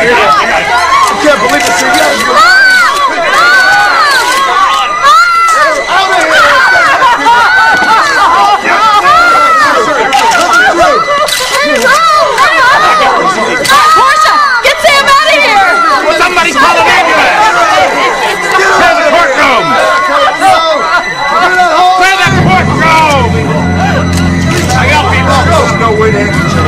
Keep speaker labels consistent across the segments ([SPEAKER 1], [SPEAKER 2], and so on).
[SPEAKER 1] can't believe it's your
[SPEAKER 2] Portia, get Sam out of here!
[SPEAKER 3] Somebody call an ambulance! Clear the courtroom! Clear the courtroom! I got people.
[SPEAKER 1] No way to answer.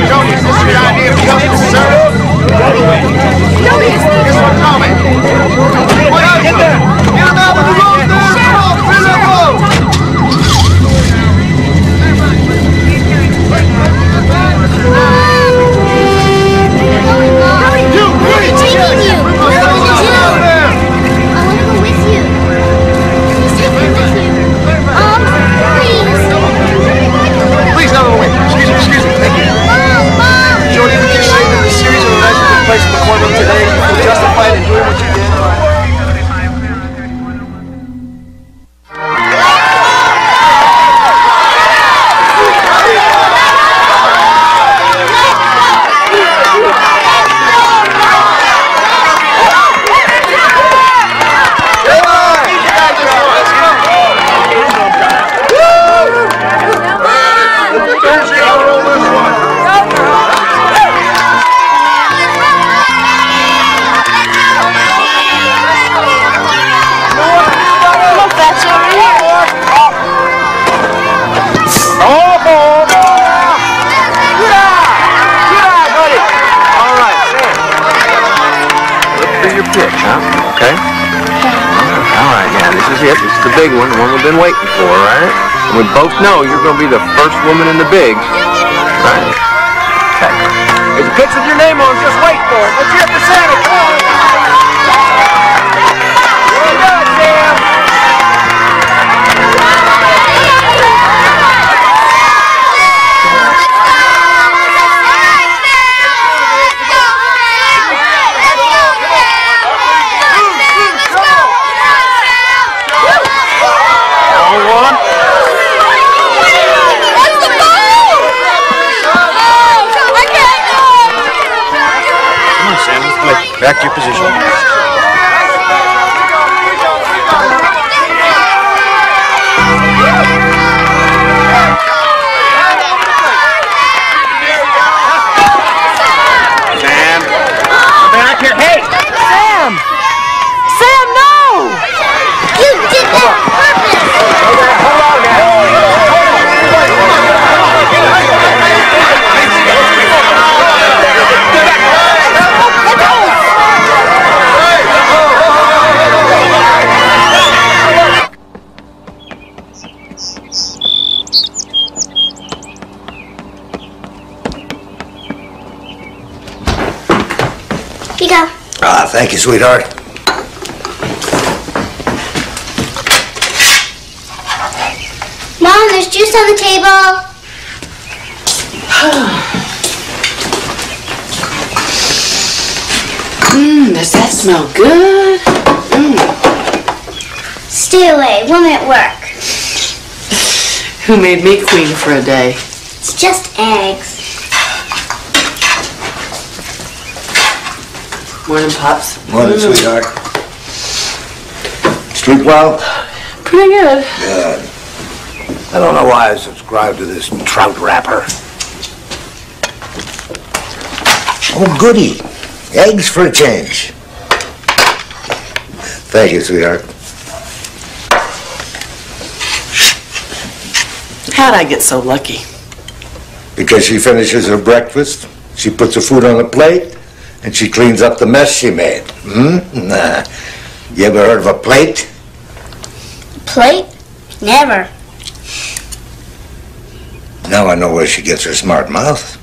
[SPEAKER 3] Jody, is this your idea of justice, sir? This one, Tommy. Get there! Get him out of the road there! Clear that road! Please, no, wait. Excuse me. Thank you. Jody, would you say that the series of events that took place in the courtroom today were justified in doing what you did?
[SPEAKER 4] Okay? All right, yeah, this is it. This is the big one, the one we've been waiting for, right? And we both know you're going to be the first woman in the bigs, right? Okay. There's a pitch with your name on it. Just wait for it. Let's hear it for Sammy. Come on. Well done, Sam. Back to your position. Sam, come back here. Hey!
[SPEAKER 2] Sam! Sam, no!
[SPEAKER 5] You did that on purpose!
[SPEAKER 4] Hold on now.
[SPEAKER 5] Here you go.
[SPEAKER 1] Ah, thank you, sweetheart.
[SPEAKER 5] Mom, there's juice on the table.
[SPEAKER 2] Does that smell good?
[SPEAKER 5] Stay away. Woman at work.
[SPEAKER 2] Who made me queen for a day?
[SPEAKER 5] It's just eggs.
[SPEAKER 2] Morning, Pops.
[SPEAKER 1] Morning, sweetheart. Sleep well?
[SPEAKER 2] Pretty good.
[SPEAKER 1] Good. I don't know why I subscribe to this trout wrapper. Oh, goody. Eggs for a change. Thank you, sweetheart.
[SPEAKER 2] How'd I get so lucky?
[SPEAKER 1] Because she finishes her breakfast, she puts her food on a plate, and she cleans up the mess she made. Nah. You ever heard of a plate?
[SPEAKER 5] Plate? Never.
[SPEAKER 1] Now I know where she gets her smart mouth.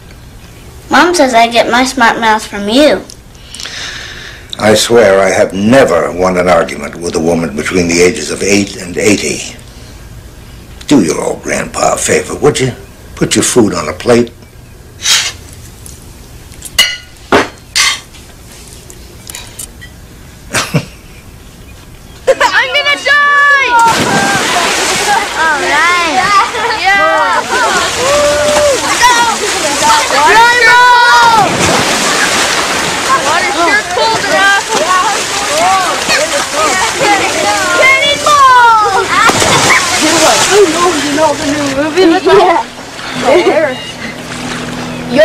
[SPEAKER 5] Mom says I get my smart mouth from you.
[SPEAKER 1] I swear I have never won an argument with a woman between the ages of 8 and 80. Do your old grandpa a favor, would you? Put your food on a plate.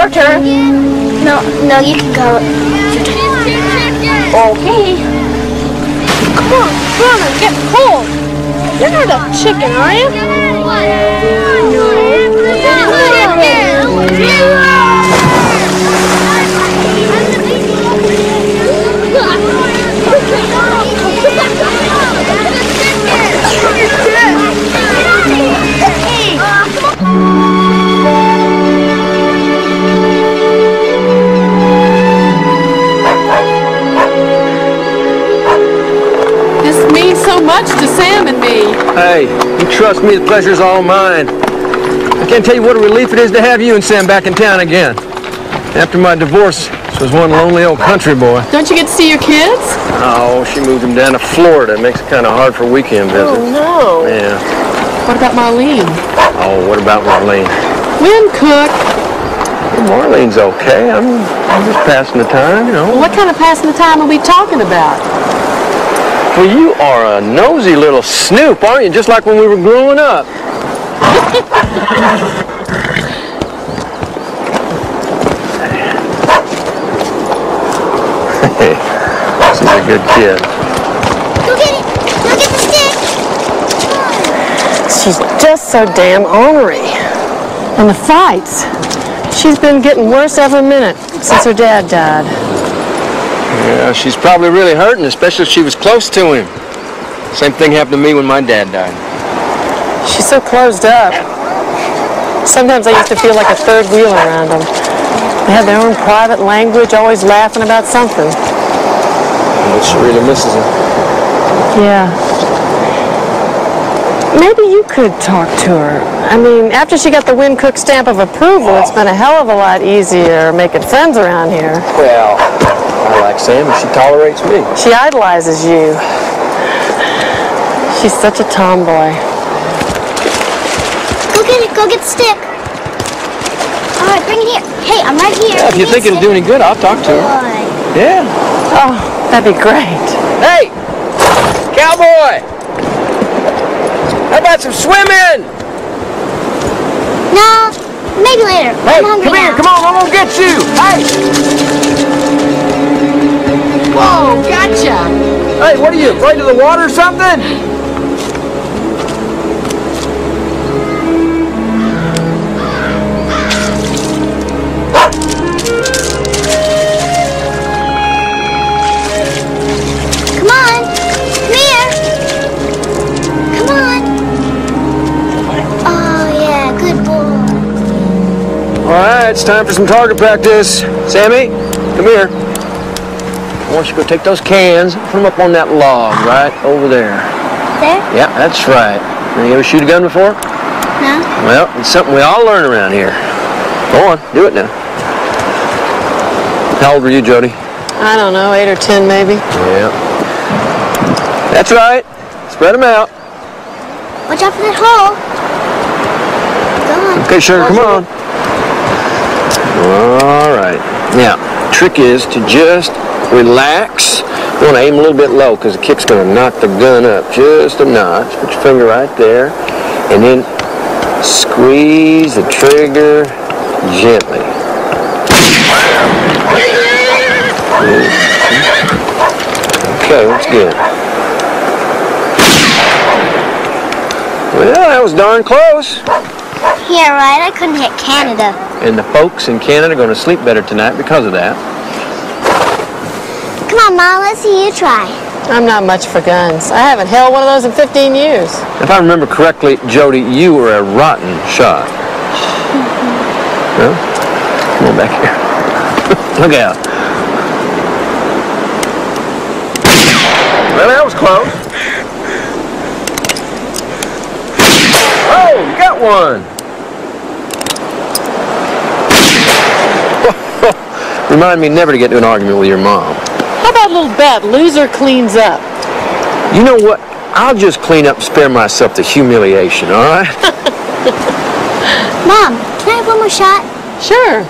[SPEAKER 5] your turn. No, you can go.
[SPEAKER 6] Okay. Come on, I'm getting cold. You're not a chicken, are you?
[SPEAKER 2] This means so much to Sam and me.
[SPEAKER 4] Hey, you trust me, the pleasure's all mine. I can't tell you what a relief it is to have you and Sam back in town again. After my divorce, this was one lonely old country boy.
[SPEAKER 2] Don't you get to see your kids?
[SPEAKER 4] Oh, she moved him down to Florida. It makes it kind of hard for weekend visits.
[SPEAKER 2] Oh, no.
[SPEAKER 4] Yeah.
[SPEAKER 2] What about Marlene?
[SPEAKER 4] Oh, what about Marlene?
[SPEAKER 2] When Cook?
[SPEAKER 4] Well, Marlene's okay. I'm just passing the time, you know.
[SPEAKER 2] What kind of passing the time are we talking about?
[SPEAKER 4] Well, you are a nosy little snoop, aren't you? Just like when we were growing up. Hey, she's a good kid.
[SPEAKER 5] Go get it. Go get the stick.
[SPEAKER 6] She's just so damn ornery. And the fights. She's been getting worse every minute since her dad died.
[SPEAKER 4] Yeah, she's probably really hurting, especially if she was close to him. Same thing happened to me when my dad died.
[SPEAKER 6] She's so closed up. Sometimes I used to feel like a third wheel around them. They had their own private language, always laughing about something.
[SPEAKER 4] But she really misses him.
[SPEAKER 6] Yeah. Maybe you could talk to her. I mean, after she got the Win Cook stamp of approval, it's been a hell of a lot easier making friends around here.
[SPEAKER 4] Well, I like Sam and she tolerates me.
[SPEAKER 6] She idolizes you. She's such a tomboy.
[SPEAKER 5] Go get it. Go get the stick. All right, bring it here. Hey, I'm right here.
[SPEAKER 4] Yeah, if you think it'll do any good, I'll talk to her.
[SPEAKER 5] Boy.
[SPEAKER 4] Yeah.
[SPEAKER 6] Oh, that'd be great.
[SPEAKER 4] Hey, cowboy! How about some swimming?
[SPEAKER 5] No, maybe later.
[SPEAKER 4] Hey,
[SPEAKER 5] I'm hungry
[SPEAKER 4] come here,
[SPEAKER 5] now.
[SPEAKER 4] come on, I'm gonna get you. Hey!
[SPEAKER 2] Whoa, gotcha.
[SPEAKER 4] Hey, what are you, afraid of the water or something?
[SPEAKER 5] Come on. Come here. Come on. Oh, yeah, good boy.
[SPEAKER 4] All right, it's time for some target practice. Sammy, come here. I want you to go take those cans and put them up on that log right over there.
[SPEAKER 5] There?
[SPEAKER 4] Yeah, that's right. Now, you ever shoot a gun before?
[SPEAKER 5] No?
[SPEAKER 4] Well, it's something we all learn around here. Go on, do it now. How old were you, Jody?
[SPEAKER 6] I don't know, 8 or 10 maybe.
[SPEAKER 4] Yeah. That's right. Spread them out.
[SPEAKER 5] Watch out for that hole. Go on.
[SPEAKER 4] Okay, sure, come on. All right. Now, trick is to just relax. You want to aim a little bit low because the kick's going to knock the gun up just a notch. Put your finger right there. And then squeeze the trigger gently. Okay, that's good. Well, that was darn close.
[SPEAKER 5] Yeah, right. I couldn't hit Canada.
[SPEAKER 4] And the folks in Canada are going to sleep better tonight because of that.
[SPEAKER 5] Come on, Mom. Let's see you try.
[SPEAKER 6] I'm not much for guns. I haven't held one of those in 15 years.
[SPEAKER 4] If I remember correctly, Jody, you were a rotten shot. Well, come on back here. Look out. Well, that was close. Oh, you got one. Remind me never to get into an argument with your mom.
[SPEAKER 6] How about a little bet? Loser cleans up.
[SPEAKER 4] You know what? I'll just clean up and spare myself the humiliation, all right?
[SPEAKER 5] Mom, can I have one more shot?
[SPEAKER 6] Sure.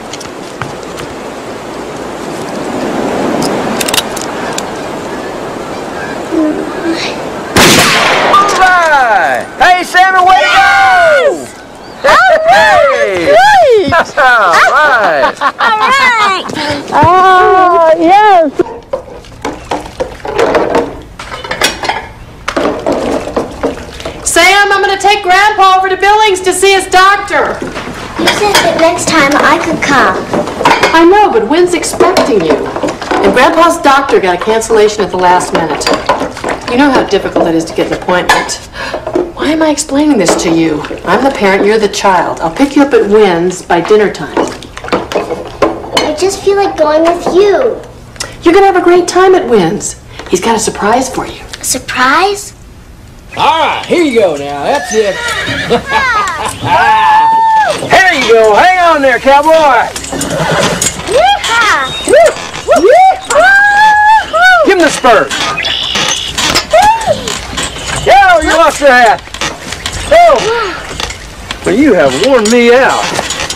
[SPEAKER 4] All right. Hey, Sammy, way to go!
[SPEAKER 6] All right.
[SPEAKER 4] Hey!
[SPEAKER 6] Great.
[SPEAKER 4] All right. right.
[SPEAKER 5] All right.
[SPEAKER 6] Oh, yes.
[SPEAKER 2] Sam, I'm going to take Grandpa over to Billings to see his doctor.
[SPEAKER 5] You said that next time I could come.
[SPEAKER 2] I know, but Wynn's expecting you. And Grandpa's doctor got a cancellation at the last minute. You know how difficult it is to get an appointment. Why am I explaining this to you? I'm the parent, you're the child. I'll pick you up at Wynn's by dinner time.
[SPEAKER 5] I just feel like going with you.
[SPEAKER 2] You're going to have a great time at Wynn's. He's got a surprise for you.
[SPEAKER 5] A surprise?
[SPEAKER 7] All right, here you go now. That's it. Here you go. Hang on there, cowboy.
[SPEAKER 5] Yeehaw!
[SPEAKER 7] Give him the spurs. Yo, you lost your hat. Oh, well, you have worn me out.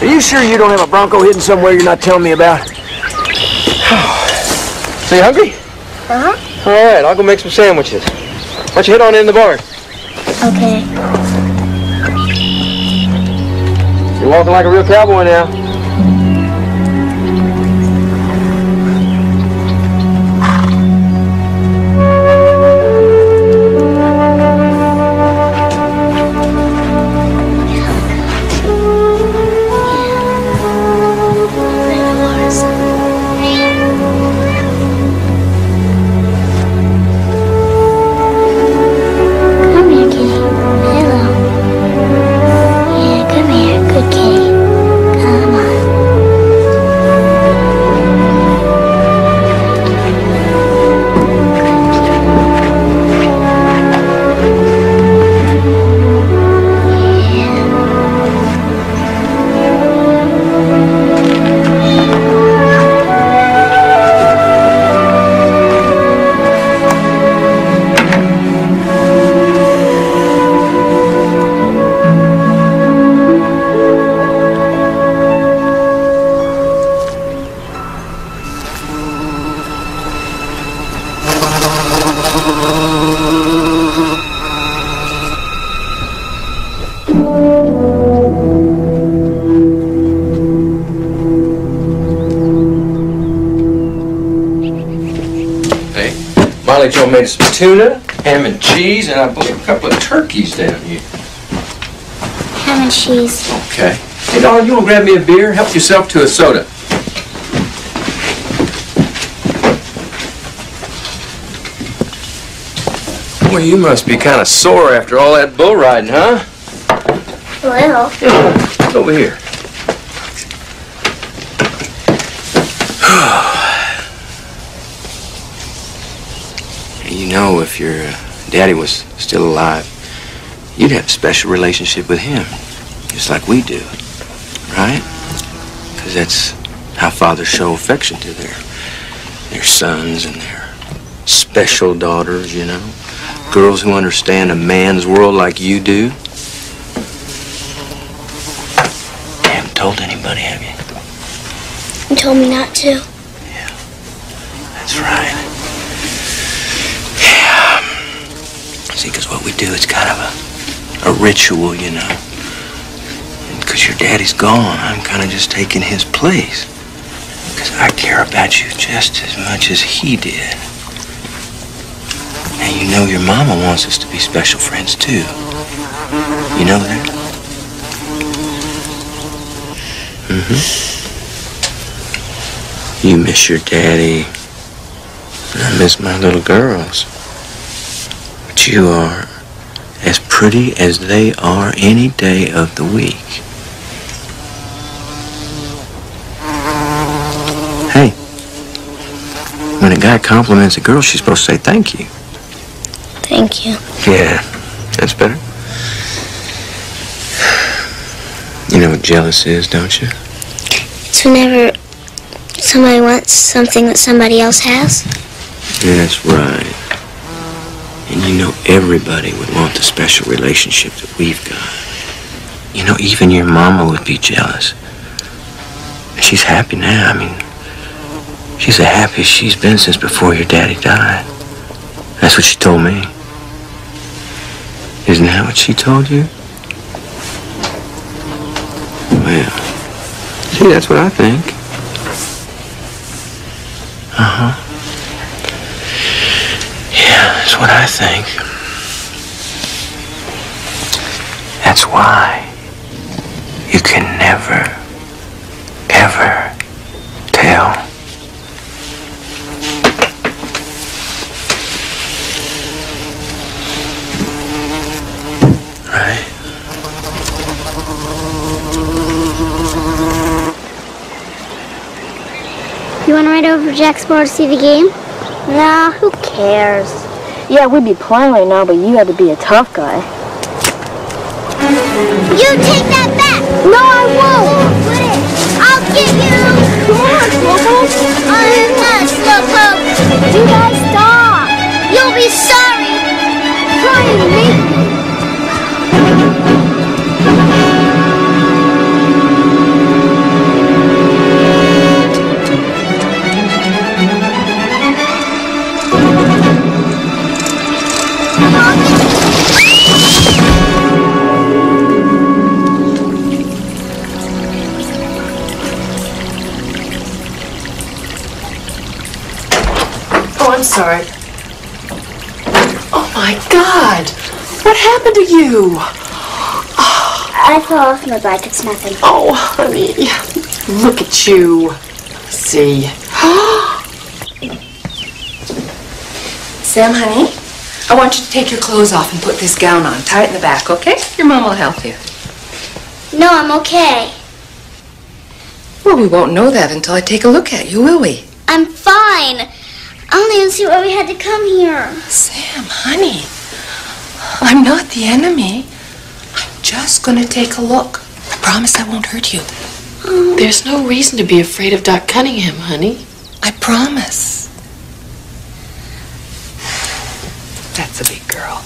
[SPEAKER 7] Are you sure you don't have a Bronco hidden somewhere you're not telling me about? So you hungry?
[SPEAKER 5] Uh-huh.
[SPEAKER 7] All right, I'll go make some sandwiches. Why don't you head on in the barn?
[SPEAKER 5] Okay.
[SPEAKER 7] You're walking like a real cowboy now.
[SPEAKER 5] Come here, kitty. Hello. Yeah, come here. Good kitty. Come on.
[SPEAKER 4] Molly Joe made some tuna, ham and cheese, and I believe a couple of turkeys down here.
[SPEAKER 5] Ham and cheese.
[SPEAKER 4] Okay. Hey, darling, you want to grab me a beer? Help yourself to a soda. Boy, you must be kind of sore after all that bull riding, huh?
[SPEAKER 5] Well,
[SPEAKER 4] Yeah, over here. You know, if your daddy was still alive, you'd have a special relationship with him, just like we do, right? Because that's how fathers show affection to their sons and their special daughters, you know? Girls who understand a man's world like you do. You haven't told anybody, have you?
[SPEAKER 5] you told me not to.
[SPEAKER 4] That's right. Yeah. See, because what we do is kind of a ritual, you know. And because your daddy's gone, I'm kind of just taking his place. Because I care about you just as much as he did. And you know your mama wants us to be special friends, too. You know that? Mm-hmm. You miss your daddy. I miss my little girls. But you are as pretty as they are any day of the week. Hey, when a guy compliments a girl, she's supposed to say thank you.
[SPEAKER 5] Thank you.
[SPEAKER 4] Yeah, that's better. You know what jealous is, don't you?
[SPEAKER 5] It's whenever somebody wants something that somebody else has.
[SPEAKER 4] That's right. And you know everybody would want the special relationship that we've got. You know, even your mama would be jealous. She's happy now. I mean, she's the happiest she's been since before your daddy died. That's what she told me. Isn't that what she told you? Well, See, that's what I think. Uh-huh. Yeah, that's what I think. That's why you can never, ever tell. Right?
[SPEAKER 5] You want to ride over to Jacksboro to see the game? Nah, who cares?
[SPEAKER 8] Yeah, we'd be playing right now, but you had to be a tough guy.
[SPEAKER 5] You take that back! No, I won't! I'll get you! Come on, Slowpoke! I'm not Slowpoke! You guys stop! You'll be sorry! Try and make me!
[SPEAKER 2] I'm sorry. Oh my God! What happened to you?
[SPEAKER 5] I fell off my bike. It's nothing.
[SPEAKER 2] Oh, honey. Look at you. Let's see.
[SPEAKER 9] Sam, honey, I want you to take your clothes off and put this gown on. Tie it in the back, okay? Your mom will help you.
[SPEAKER 5] No, I'm okay.
[SPEAKER 9] Well, we won't know that until I take a look at you, will we?
[SPEAKER 5] I'm fine. I don't even see why we had to come here.
[SPEAKER 9] Sam, honey, I'm not the enemy. I'm just going to take a look. I promise I won't hurt you.
[SPEAKER 2] There's no reason to be afraid of Doc Cunningham, honey.
[SPEAKER 9] I promise. That's a big girl.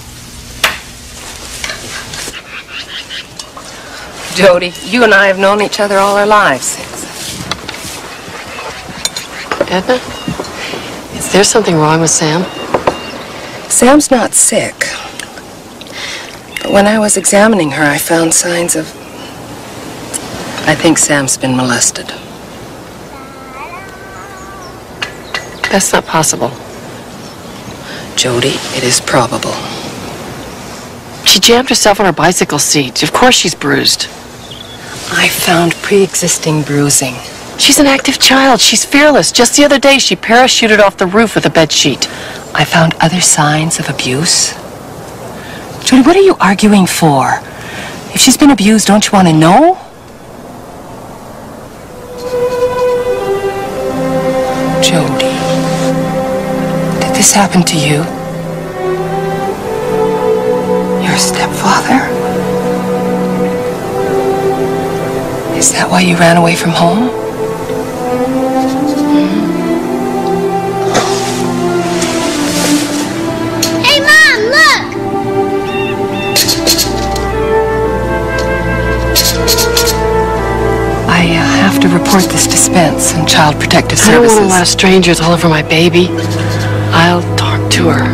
[SPEAKER 9] Jody, you and I have known each other all our lives.
[SPEAKER 2] Edna? Is there something wrong with Sam?
[SPEAKER 9] Sam's not sick. But when I was examining her, I found signs of... I think Sam's been molested.
[SPEAKER 2] That's not possible.
[SPEAKER 9] Jody, it is probable.
[SPEAKER 2] She jammed herself on her bicycle seat. Of course she's bruised.
[SPEAKER 9] I found pre-existing bruising.
[SPEAKER 2] She's an active child. She's fearless. Just the other day, she parachuted off the roof with a bedsheet.
[SPEAKER 9] I found other signs of abuse. Jody, what are you arguing for? If she's been abused, don't you want to know? Jody, did this happen to you? Your stepfather? Is that why you ran away from home?
[SPEAKER 5] Hey, Mom, look!
[SPEAKER 9] I have to report this to Spence and Child Protective
[SPEAKER 2] I don't
[SPEAKER 9] Services.
[SPEAKER 2] want a lot of strangers all over my baby. I'll talk to her.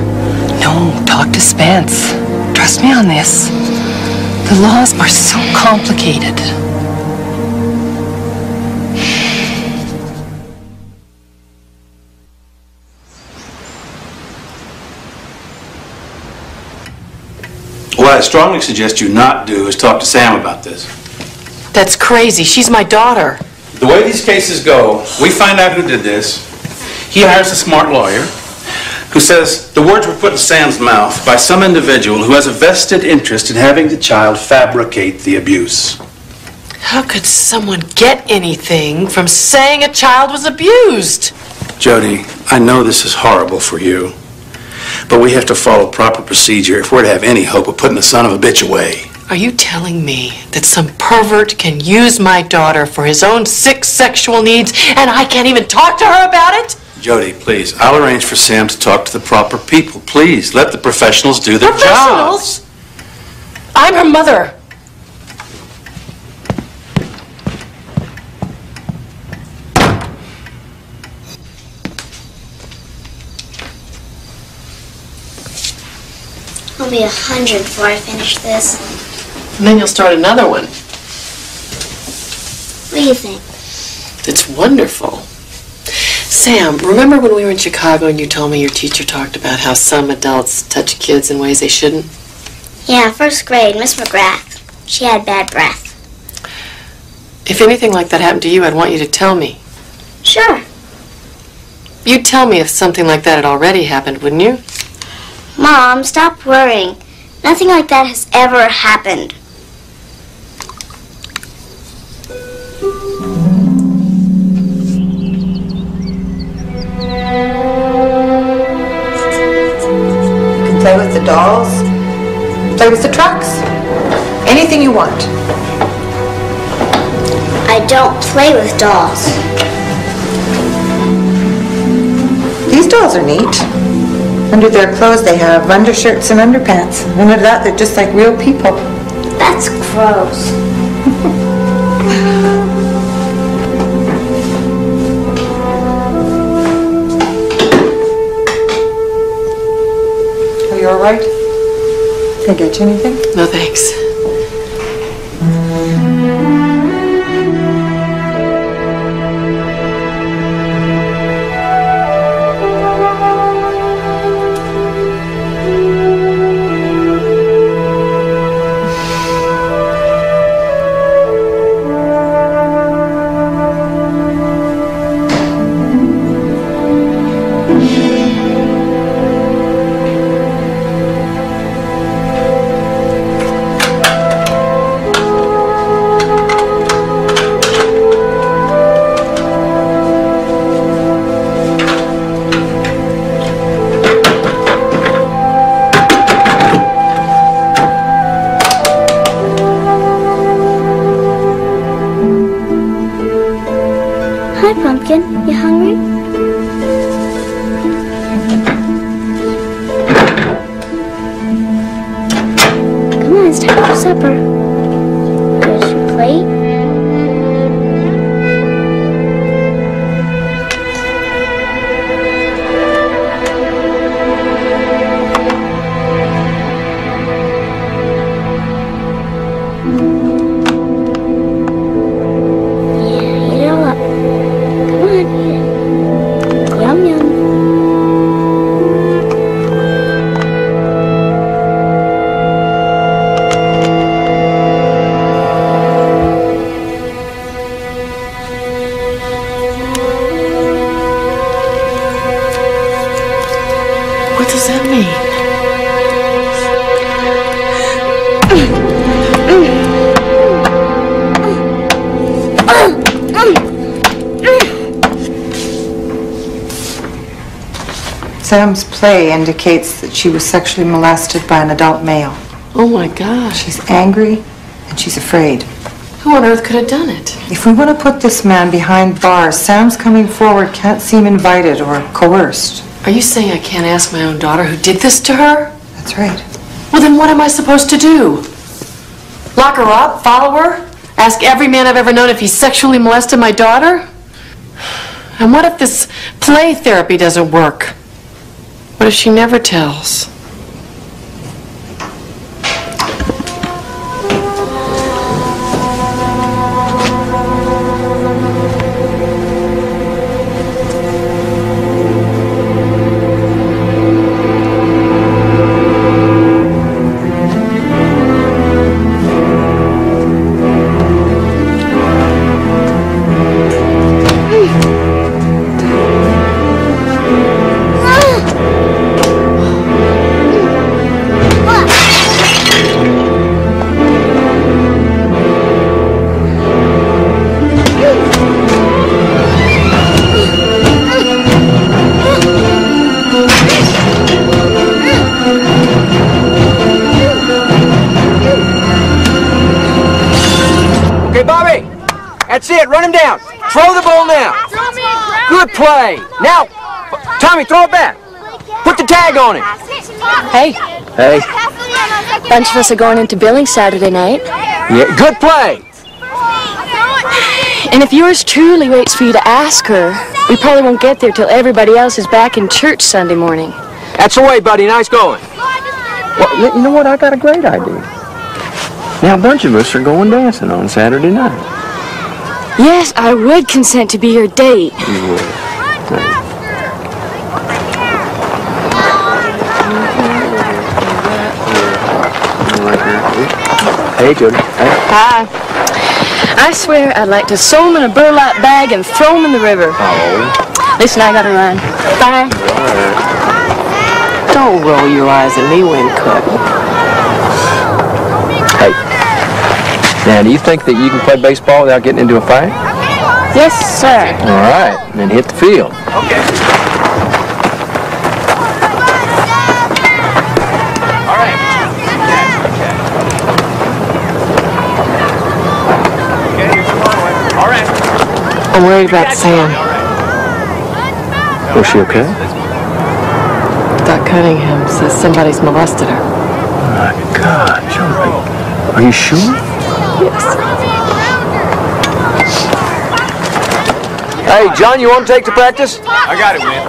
[SPEAKER 9] No, talk to Spence. Trust me on this. The laws are so complicated.
[SPEAKER 10] What I strongly suggest you not do is talk to Sam about this.
[SPEAKER 2] That's crazy. She's my daughter.
[SPEAKER 10] The way these cases go, we find out who did this. He hires a smart lawyer who says the words were put in Sam's mouth by some individual who has a vested interest in having the child fabricate the abuse.
[SPEAKER 2] How could someone get anything from saying a child was abused?
[SPEAKER 10] Jody, I know this is horrible for you, but we have to follow proper procedure if we're to have any hope of putting the son of a bitch away.
[SPEAKER 2] Are you telling me that some pervert can use my daughter for his own sick sexual needs and I can't even talk to her about it?
[SPEAKER 10] Jody, please, I'll arrange for Sam to talk to the proper people. Please, let the professionals do their
[SPEAKER 2] Professionals?
[SPEAKER 10] jobs.
[SPEAKER 2] I'm her mother.
[SPEAKER 5] I'll be 100 before I finish this.
[SPEAKER 2] And then you'll start another one.
[SPEAKER 5] What do you think?
[SPEAKER 2] It's wonderful. Sam, remember when we were in Chicago and you told me your teacher talked about how some adults touch kids in ways they shouldn't?
[SPEAKER 5] Yeah, first grade, Miss McGrath. She had bad breath.
[SPEAKER 2] If anything like that happened to you, I'd want you to tell me.
[SPEAKER 5] Sure.
[SPEAKER 2] You'd tell me if something like that had already happened, wouldn't you?
[SPEAKER 5] Mom, stop worrying. Nothing like that has ever happened.
[SPEAKER 11] You can play with the dolls, play with the trucks, anything you want.
[SPEAKER 5] I don't play with dolls.
[SPEAKER 11] These dolls are neat. Under their clothes they have undershirts and underpants. And under that they're just like real people.
[SPEAKER 5] That's gross.
[SPEAKER 11] Are you all right? Can I get you anything?
[SPEAKER 2] No, thanks.
[SPEAKER 5] Hi, Pumpkin. You hungry? Come on, it's time for supper. Here's your plate. What does that mean?
[SPEAKER 11] Sam's play indicates that she was sexually molested by an adult male.
[SPEAKER 2] Oh my gosh.
[SPEAKER 11] She's angry and she's afraid.
[SPEAKER 2] Who on earth could have done it?
[SPEAKER 11] If we want to put this man behind bars, Sam's coming forward can't seem invited or coerced.
[SPEAKER 2] Are you saying I can't ask my own daughter who did this to her?
[SPEAKER 11] That's right.
[SPEAKER 2] Well, then what am I supposed to do? Lock her up? Follow her? Ask every man I've ever known if he sexually molested my daughter? And what if this play therapy doesn't work? What if she never tells?
[SPEAKER 7] That's it, run him down. Throw the ball now. Good play. Now, Tommy, throw it back. Put the tag on it.
[SPEAKER 8] Hey.
[SPEAKER 7] Hey.
[SPEAKER 8] Bunch of us are going into Billings Saturday night.
[SPEAKER 7] Yeah, good play.
[SPEAKER 8] And if yours truly waits for you to ask her, we probably won't get there till everybody else is back in church Sunday morning.
[SPEAKER 7] That's the way, buddy. Nice going. Well, you know what? I got a great idea. Now, a bunch of us are going dancing on Saturday night.
[SPEAKER 8] Yes, I would consent to be your date.
[SPEAKER 4] You would. Hey, Jody. Hey.
[SPEAKER 8] Hi. I swear I'd like to sew them in a burlap bag and throw them in the river.
[SPEAKER 4] Oh.
[SPEAKER 8] Listen, I gotta run. Bye.
[SPEAKER 6] Don't roll your eyes at me, Wincook.
[SPEAKER 4] Hey. Now, do you think that you can play baseball without getting into a fight?
[SPEAKER 8] Yes, sir.
[SPEAKER 4] All right. Then hit the field.
[SPEAKER 3] Okay. All right. Okay, here's the long one. All right.
[SPEAKER 6] I'm worried about Sam.
[SPEAKER 4] Was she okay?
[SPEAKER 6] Doc Cunningham says somebody's molested her.
[SPEAKER 4] My God, Jody. Are you sure?
[SPEAKER 6] Yes.
[SPEAKER 7] Hey, John, you want to take to practice?
[SPEAKER 3] I got it, man.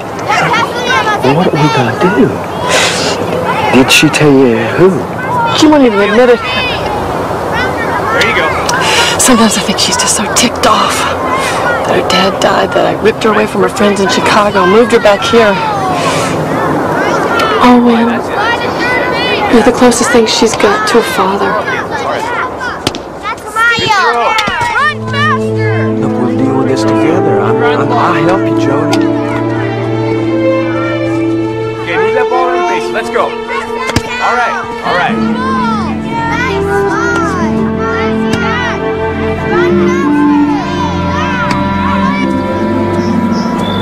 [SPEAKER 4] Well, what are we gonna do? Did she tell you who?
[SPEAKER 6] She won't even admit it.
[SPEAKER 3] There you go.
[SPEAKER 6] Sometimes I think she's just so ticked off that her dad died, that I ripped her away from her friends in Chicago, moved her back here. Oh, Win, you're the closest thing she's got to a father.
[SPEAKER 4] Look, we'll deal with this together. I'll help you, Jody.
[SPEAKER 3] Okay, move that ball around the base. Let's go. All right. All right.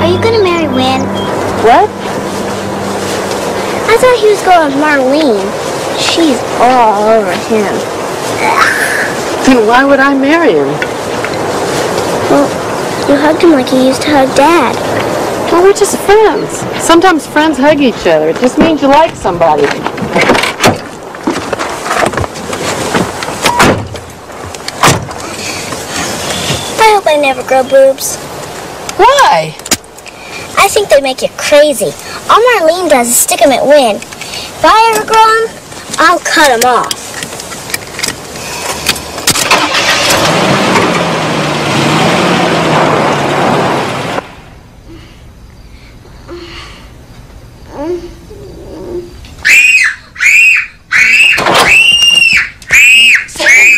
[SPEAKER 5] Are you gonna marry Win?
[SPEAKER 8] What?
[SPEAKER 5] I thought he was going with Marlene. She's all over him.
[SPEAKER 6] Then why would I marry him?
[SPEAKER 5] Well, you hugged him like you used to hug Dad.
[SPEAKER 6] Well, we're just friends. Sometimes friends hug each other. It just means you like somebody.
[SPEAKER 5] I hope I never grow boobs.
[SPEAKER 6] Why?
[SPEAKER 5] I think they make you crazy. All Marlene does is stick them at Win. If I ever grow them, I'll cut them off.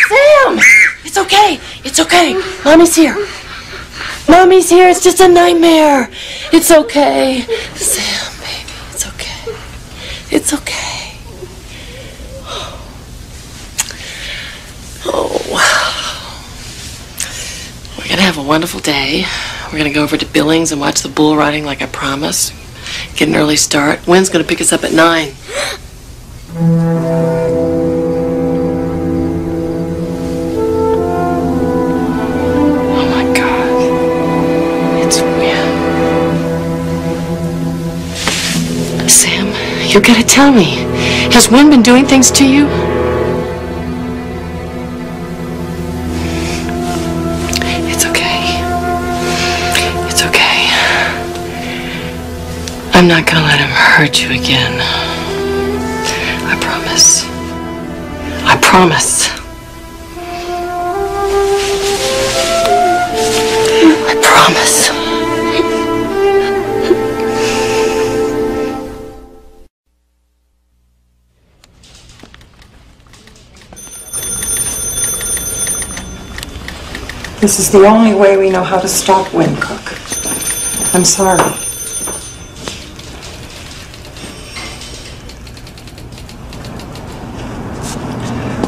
[SPEAKER 6] Sam! It's okay. It's okay. Mommy's here. Mommy's here. It's just a nightmare. It's okay. Sam, baby, it's okay. It's okay. Oh. We're going to have a wonderful day. We're going to go over to Billings and watch the bull riding like I promised. Get an early start. Wynn's going to pick us up at 9. You gotta tell me, has Wynn been doing things to you? It's okay. It's okay. I'm not gonna let him hurt you again. I promise. I promise. I promise.
[SPEAKER 11] This is the only way we know how to stop Wincook. I'm sorry.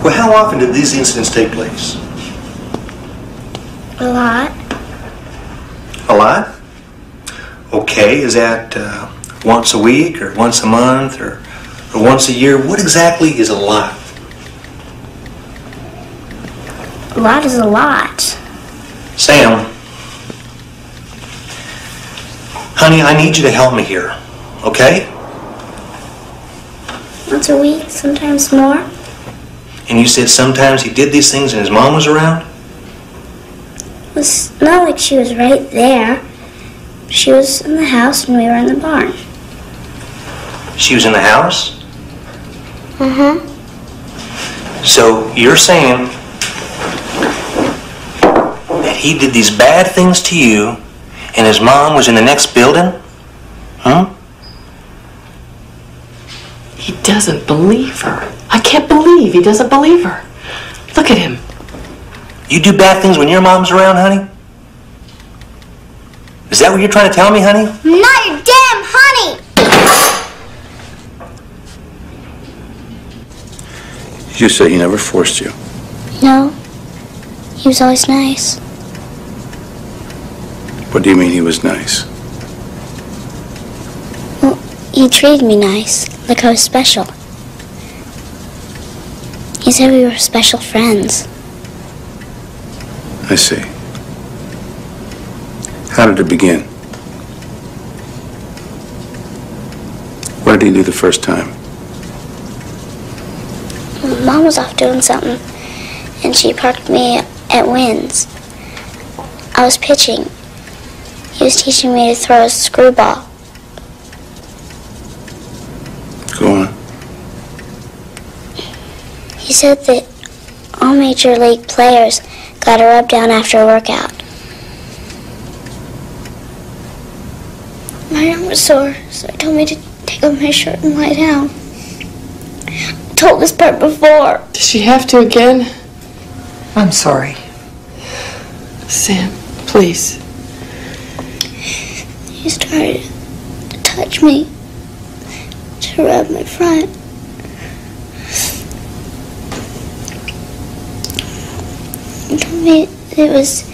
[SPEAKER 12] Well, how often did these incidents take place?
[SPEAKER 5] A lot.
[SPEAKER 12] A lot? Okay, is that once a week or once a month or once a year? What exactly is a lot?
[SPEAKER 5] A lot is a lot.
[SPEAKER 12] Sam, honey, I need you to help me here, okay?
[SPEAKER 5] Once a week, sometimes more.
[SPEAKER 12] And you said sometimes he did these things and his mom was around?
[SPEAKER 5] It's not like she was right there. She was in the house and we were in the barn.
[SPEAKER 12] She was in the house?
[SPEAKER 5] Mm-hmm.
[SPEAKER 12] So you're saying that he did these bad things to you and his mom was in the next building? Huh?
[SPEAKER 2] He doesn't believe her. I can't believe he doesn't believe her. Look at him.
[SPEAKER 12] You do bad things when your mom's around, honey? Is that what you're trying to tell me, honey?
[SPEAKER 5] Not your damn honey!
[SPEAKER 10] You say he never forced you.
[SPEAKER 5] No. He was always nice.
[SPEAKER 10] What do you mean he was nice?
[SPEAKER 5] Well, he treated me nice, like I was special. He said we were special friends.
[SPEAKER 10] I see. How did it begin? What did he do the first time?
[SPEAKER 5] Mom was off doing something, and she parked me at Wynn's. I was pitching. He was teaching me to throw a screwball.
[SPEAKER 10] Go on.
[SPEAKER 5] He said that all major league players got a rub down after a workout. My arm was sore, so he told me to take off my shirt and lie down. I told this part before.
[SPEAKER 2] Does she have to again?
[SPEAKER 11] I'm sorry.
[SPEAKER 2] Sam, please.
[SPEAKER 5] He started to touch me, to rub my front. He told me it was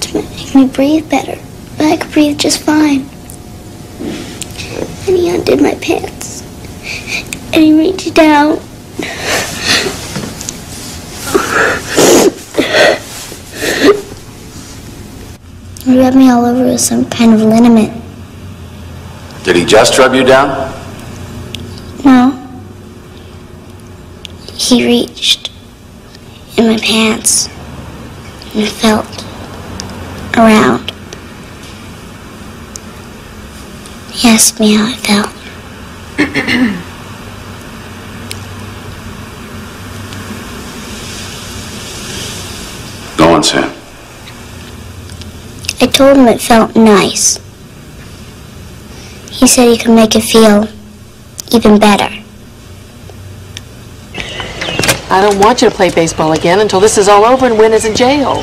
[SPEAKER 5] to make me breathe better, but I could breathe just fine. And he undid my pants, and he reached down. He rubbed me all over with some kind of liniment.
[SPEAKER 10] Did he just rub you down?
[SPEAKER 5] No. He reached in my pants and felt around. He asked me how I felt.
[SPEAKER 10] Go on, Sam.
[SPEAKER 5] I told him it felt nice. He said he could make it feel even better.
[SPEAKER 2] I don't want you to play baseball again until this is all over and Wynn is in jail.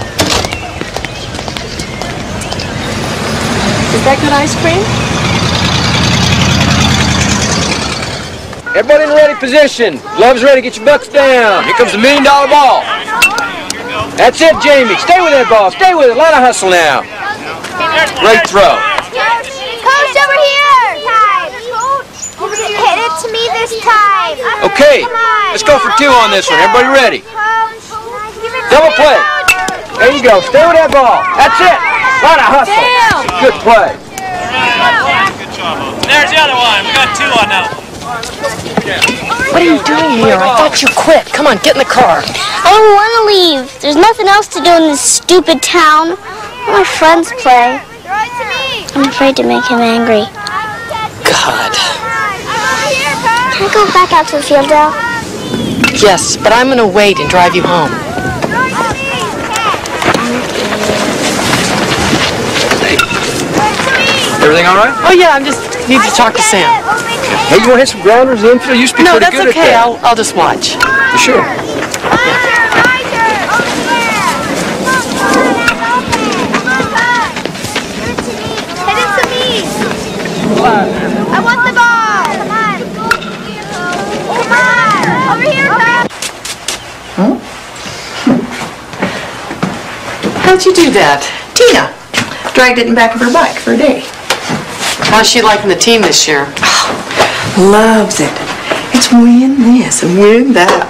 [SPEAKER 2] Is that good ice cream?
[SPEAKER 7] Everybody in ready position. Gloves ready, get your bucks down. Here comes the $1 million ball. That's it, Jamie. Stay with that ball. Stay with it. Line of hustle now. Great throw.
[SPEAKER 5] Coach, over here! Hit it to me this time.
[SPEAKER 7] Okay, let's go for 2 on this one. Everybody ready? Double play. There you go. Stay with that ball. That's it. Line of hustle. Good play.
[SPEAKER 13] Good job. There's the other one. We got 2 on that one.
[SPEAKER 2] What are you doing here? I thought you quit. Come on, get in the car.
[SPEAKER 5] I don't want to leave. There's nothing else to do in this stupid town. All my friends play. I'm afraid to make him angry.
[SPEAKER 2] God.
[SPEAKER 5] Can I go back out to the field, Dal?
[SPEAKER 2] Yes, but I'm going to wait and drive you home.
[SPEAKER 7] Everything all right?
[SPEAKER 2] Oh, yeah, I just need to talk to Sam.
[SPEAKER 7] Hey, you want to hit some grounders in the infield? You used to be pretty good at that.
[SPEAKER 2] No, that's okay. I'll just watch.
[SPEAKER 7] You sure?
[SPEAKER 5] Hit it to me. I want the ball. Come on. Come on. Over here, Dal.
[SPEAKER 2] How'd you do that?
[SPEAKER 14] Tina dragged it in the back of her bike for a day.
[SPEAKER 2] How's she liking the team this year?
[SPEAKER 14] Loves it. It's win this and win that.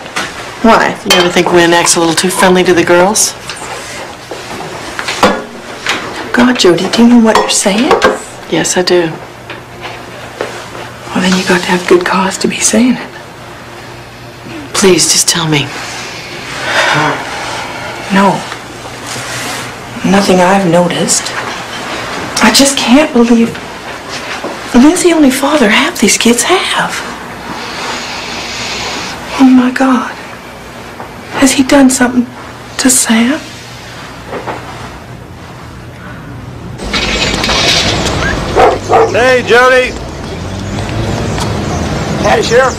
[SPEAKER 14] Why?
[SPEAKER 2] You ever think Wynn acts a little too friendly to the girls?
[SPEAKER 14] God, Jody, do you know what you're saying?
[SPEAKER 2] Yes, I do.
[SPEAKER 14] Well, then you got to have good cause to be saying it.
[SPEAKER 2] Please, just tell me.
[SPEAKER 14] No. Nothing I've noticed. I just can't believe Lynn's the only father half these kids have. Oh my God. Has he done something to Sam?
[SPEAKER 3] Hey, Jody. Howdy, Sheriff.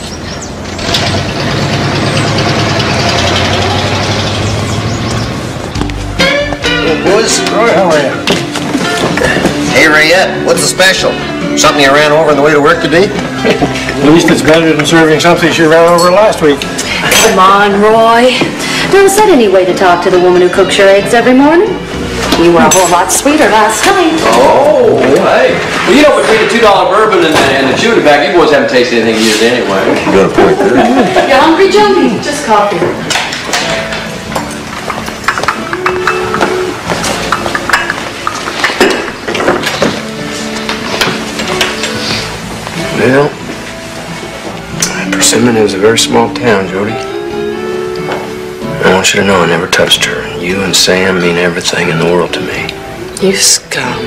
[SPEAKER 15] Hey, boys.
[SPEAKER 3] Roy, how are you?
[SPEAKER 15] Hey, Rayette, what's the special? Something you ran over on the way to work today?
[SPEAKER 3] At least it's better than serving something she ran over last week.
[SPEAKER 16] Come on, Roy. Bill said any way to talk to the woman who cooks your eggs every morning. You were a whole lot sweeter last night.
[SPEAKER 7] Oh, hey. Well, you know, between the $2 bourbon and the chewing tobacco, you boys haven't tasted anything yet anyway.
[SPEAKER 15] You got a point there.
[SPEAKER 2] You hungry, Jody? Just coffee.
[SPEAKER 4] Well, Persimmon is a very small town, Jody. I want you to know I never touched her. You and Sam mean everything in the world to me.
[SPEAKER 6] You scum.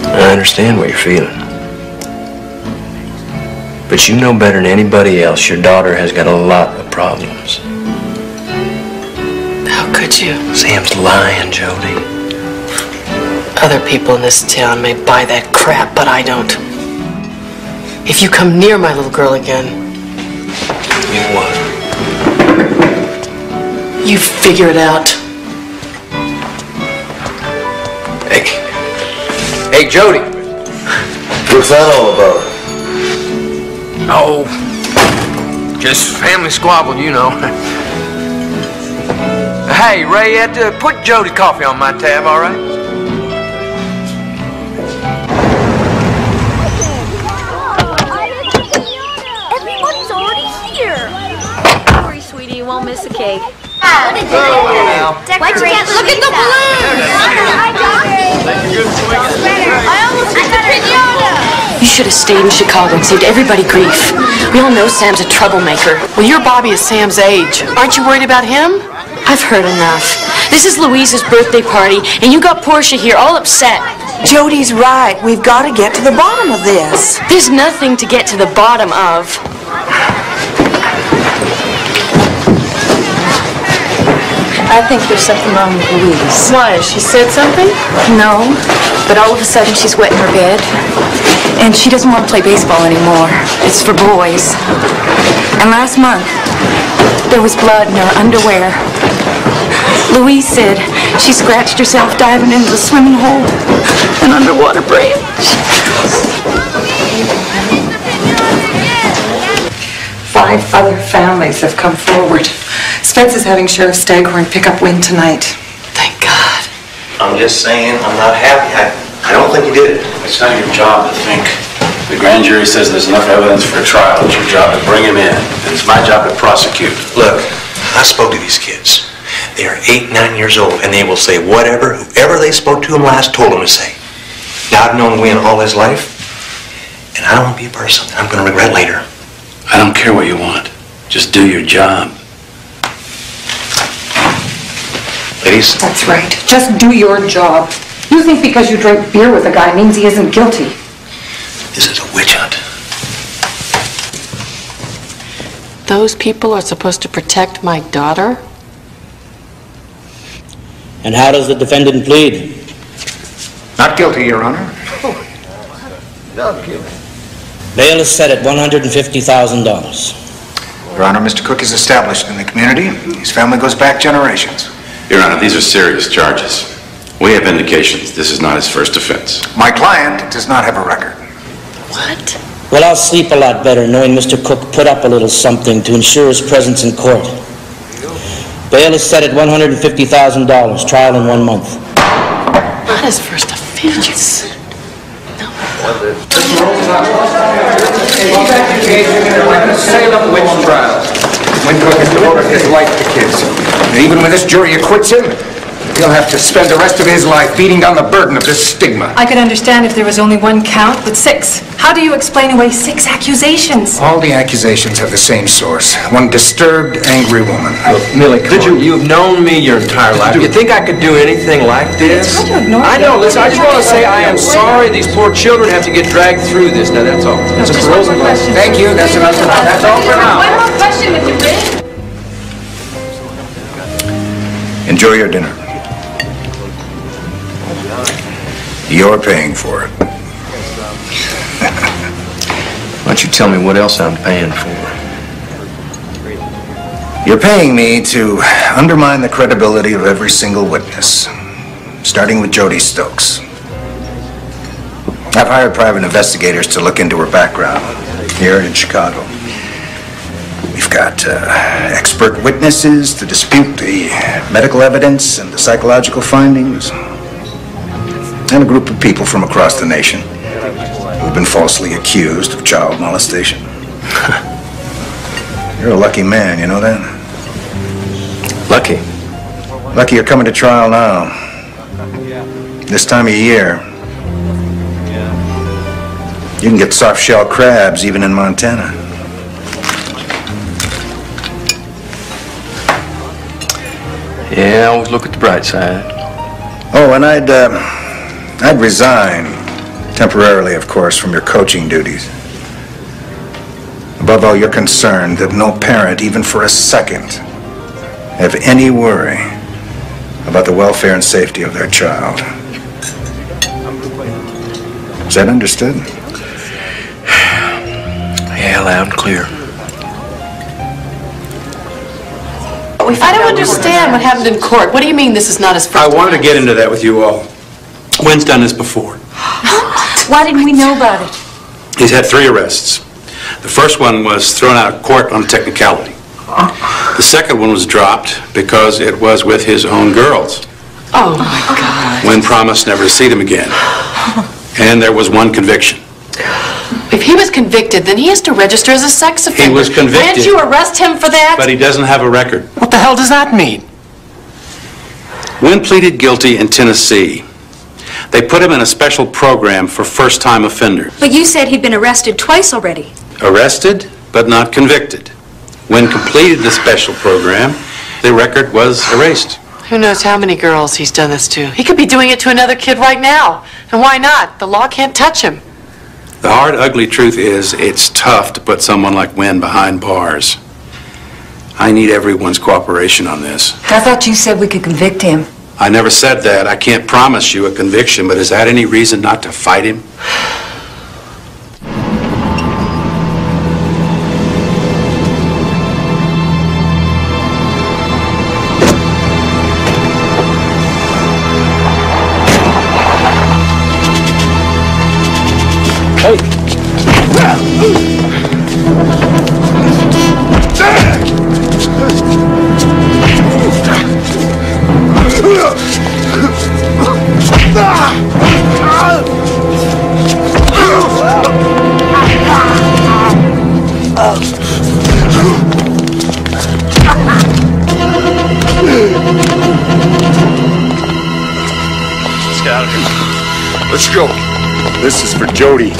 [SPEAKER 4] I understand what you're feeling. But you know better than anybody else your daughter has got a lot of problems.
[SPEAKER 6] How could you?
[SPEAKER 4] Sam's lying, Jody.
[SPEAKER 6] Other people in this town may buy that crap, but I don't. If you come near my little girl again...
[SPEAKER 4] You what?
[SPEAKER 6] You figure it out.
[SPEAKER 4] Hey, Jody.
[SPEAKER 15] What's that all about?
[SPEAKER 4] Oh, just family squabble, you know. Hey, Rayette, put Jody's coffee on my tab, all right?
[SPEAKER 5] Everybody's already here. Don't worry, sweetie, you won't miss a cake. What did you do? Why'd you get? Look at the balloons! I almost hit the pinata!
[SPEAKER 8] You should have stayed in Chicago and saved everybody grief. We all know Sam's a troublemaker.
[SPEAKER 2] Well, your Bobby is Sam's age. Aren't you worried about him?
[SPEAKER 8] I've heard enough. This is Louise's birthday party, and you got Portia here all upset.
[SPEAKER 14] Jody's right. We've got to get to the bottom of this.
[SPEAKER 8] There's nothing to get to the bottom of.
[SPEAKER 9] I think there's something wrong with Louise.
[SPEAKER 2] Why? She said something?
[SPEAKER 9] No, but all of a sudden she's wet in her bed. And she doesn't want to play baseball anymore. It's for boys. And last month, there was blood in her underwear. Louise said she scratched herself diving into the swimming hole. An underwater branch. 5 other families have come forward. Spence is having Sheriff Staghorn pick up Wynn tonight.
[SPEAKER 6] Thank God.
[SPEAKER 12] I'm just saying, I'm not happy. I don't think you did it.
[SPEAKER 10] It's not your job to think. The grand jury says there's enough evidence for a trial. It's your job to bring him in. And it's my job to prosecute.
[SPEAKER 12] Look, I spoke to these kids. They are 8, 9 years old, and they will say whoever they spoke to him last told them to say. Now, I've known Wynn all his life, and I don't want to be a person that I'm going to regret later.
[SPEAKER 10] I don't care what you want. Just do your job.
[SPEAKER 12] Ladies?
[SPEAKER 9] That's right. Just do your job. You think because you drink beer with a guy means he isn't guilty.
[SPEAKER 12] This is a witch hunt.
[SPEAKER 2] Those people are supposed to protect my daughter?
[SPEAKER 17] And how does the defendant plead?
[SPEAKER 18] Not guilty, Your Honor.
[SPEAKER 12] Not guilty.
[SPEAKER 17] Bail is set at $150,000.
[SPEAKER 18] Your Honor, Mr. Cook is established in the community. His family goes back generations.
[SPEAKER 10] Your Honor, these are serious charges. We have indications this is not his first offense.
[SPEAKER 18] My client does not have a record.
[SPEAKER 6] What?
[SPEAKER 17] Well, I'll sleep a lot better knowing Mr. Cook put up a little something to ensure his presence in court. Bail is set at $150,000. Trial in 1 month.
[SPEAKER 2] Not his first offense.
[SPEAKER 18] Like a Salem witch trial. Wynn Cook has devoted his life to kids. And even when this jury acquits him, he'll have to spend the rest of his life beating down the burden of this stigma.
[SPEAKER 9] I could understand if there was only 1 count, but 6. How do you explain away 6 accusations?
[SPEAKER 18] All the accusations have the same source. One disturbed, angry woman.
[SPEAKER 4] Look, Millie, you've known me your entire life. You think I could do anything like this?
[SPEAKER 9] It's hard to ignore
[SPEAKER 4] I know, listen, I just want to say I am sorry these poor children have to get dragged through this. Now, that's all.
[SPEAKER 9] Just one more question.
[SPEAKER 18] Thank you, that's enough for now. That's all for now.
[SPEAKER 9] One more question with you, Rick.
[SPEAKER 18] Enjoy your dinner.
[SPEAKER 1] You're paying for it.
[SPEAKER 4] Why don't you tell me what else I'm paying for?
[SPEAKER 1] You're paying me to undermine the credibility of every single witness, starting with Jody Stokes. I've hired private investigators to look into her background here in Chicago. We've got expert witnesses to dispute the medical evidence and the psychological findings, and a group of people from across the nation who've been falsely accused of child molestation. You're a lucky man, you know that?
[SPEAKER 4] Lucky?
[SPEAKER 1] Lucky you're coming to trial now. This time of year, you can get soft-shell crabs even in Montana.
[SPEAKER 4] Yeah, I always look at the bright side.
[SPEAKER 1] Oh, and I'd resign, temporarily, of course, from your coaching duties. Above all, you're concerned that no parent, even for a second, have any worry about the welfare and safety of their child. Is that understood?
[SPEAKER 4] Yeah, loud and clear.
[SPEAKER 2] I don't understand what happened in court. What do you mean this is not his first
[SPEAKER 10] I wanted to
[SPEAKER 2] offense?
[SPEAKER 10] get into that with you all. Wynn's done this before.
[SPEAKER 9] Why didn't we know about it?
[SPEAKER 10] He's had 3 arrests. The first one was thrown out of court on a technicality. The second one was dropped because it was with his own girls.
[SPEAKER 2] Oh, my God.
[SPEAKER 10] Wynn promised never to see them again. And there was 1 conviction.
[SPEAKER 2] If he was convicted, then he has to register as a sex offender.
[SPEAKER 10] He was convicted.
[SPEAKER 2] Can't you arrest him for that?
[SPEAKER 10] But he doesn't have a record.
[SPEAKER 18] What the hell does that mean?
[SPEAKER 10] Wynn pleaded guilty in Tennessee. They put him in a special program for first-time offenders.
[SPEAKER 9] But you said he'd been arrested twice already.
[SPEAKER 10] Arrested, but not convicted. When completed the special program, the record was erased.
[SPEAKER 2] Who knows how many girls he's done this to? He could be doing it to another kid right now. And why not? The law can't touch him.
[SPEAKER 10] The hard, ugly truth is it's tough to put someone like Wynn behind bars. I need everyone's cooperation on this.
[SPEAKER 9] I thought you said we could convict him.
[SPEAKER 10] I never said that. I can't promise you a conviction, but is that any reason not to fight him?
[SPEAKER 18] Let's get out of here. Let's go. This is for Jody.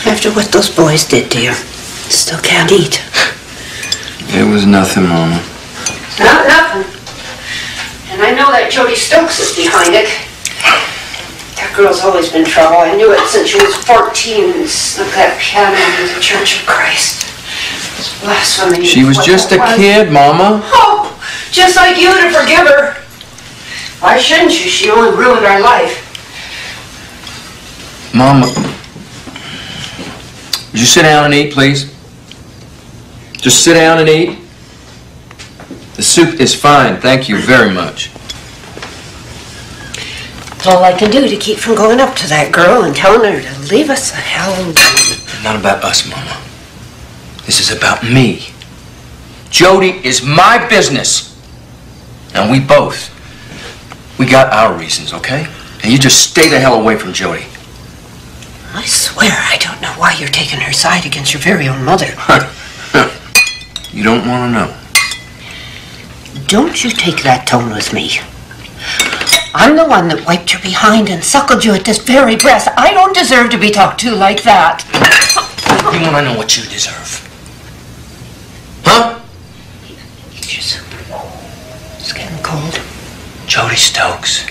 [SPEAKER 6] After what those boys did to you, still can't eat.
[SPEAKER 4] It was nothing, Mama.
[SPEAKER 6] Not nothing. And I know that Jody Stokes is behind it. That girl's always been trouble. I knew it since she was 14 and snuck that piano into the Church of Christ. It's blasphemy.
[SPEAKER 4] She was just a kid, Mama.
[SPEAKER 6] Oh, just like you to forgive her. Why shouldn't you? She only ruined our life.
[SPEAKER 4] Mama, would you sit down and eat, please? Just sit down and eat. The soup is fine, thank you very much.
[SPEAKER 6] It's all I can do to keep from going up to that girl and telling her to leave us the hell alone.
[SPEAKER 4] It's not about us, Mama. This is about me. Jody is my business. And we got our reasons, okay? And you just stay the hell away from Jody.
[SPEAKER 6] I swear I don't know why you're taking her side against your very own mother.
[SPEAKER 4] You don't want to know.
[SPEAKER 6] Don't you take that tone with me. I'm the one that wiped your behind and suckled you at this very breast. I don't deserve to be talked to like that.
[SPEAKER 4] You want to know what you deserve? Huh?
[SPEAKER 19] cold?
[SPEAKER 17] Jody Stokes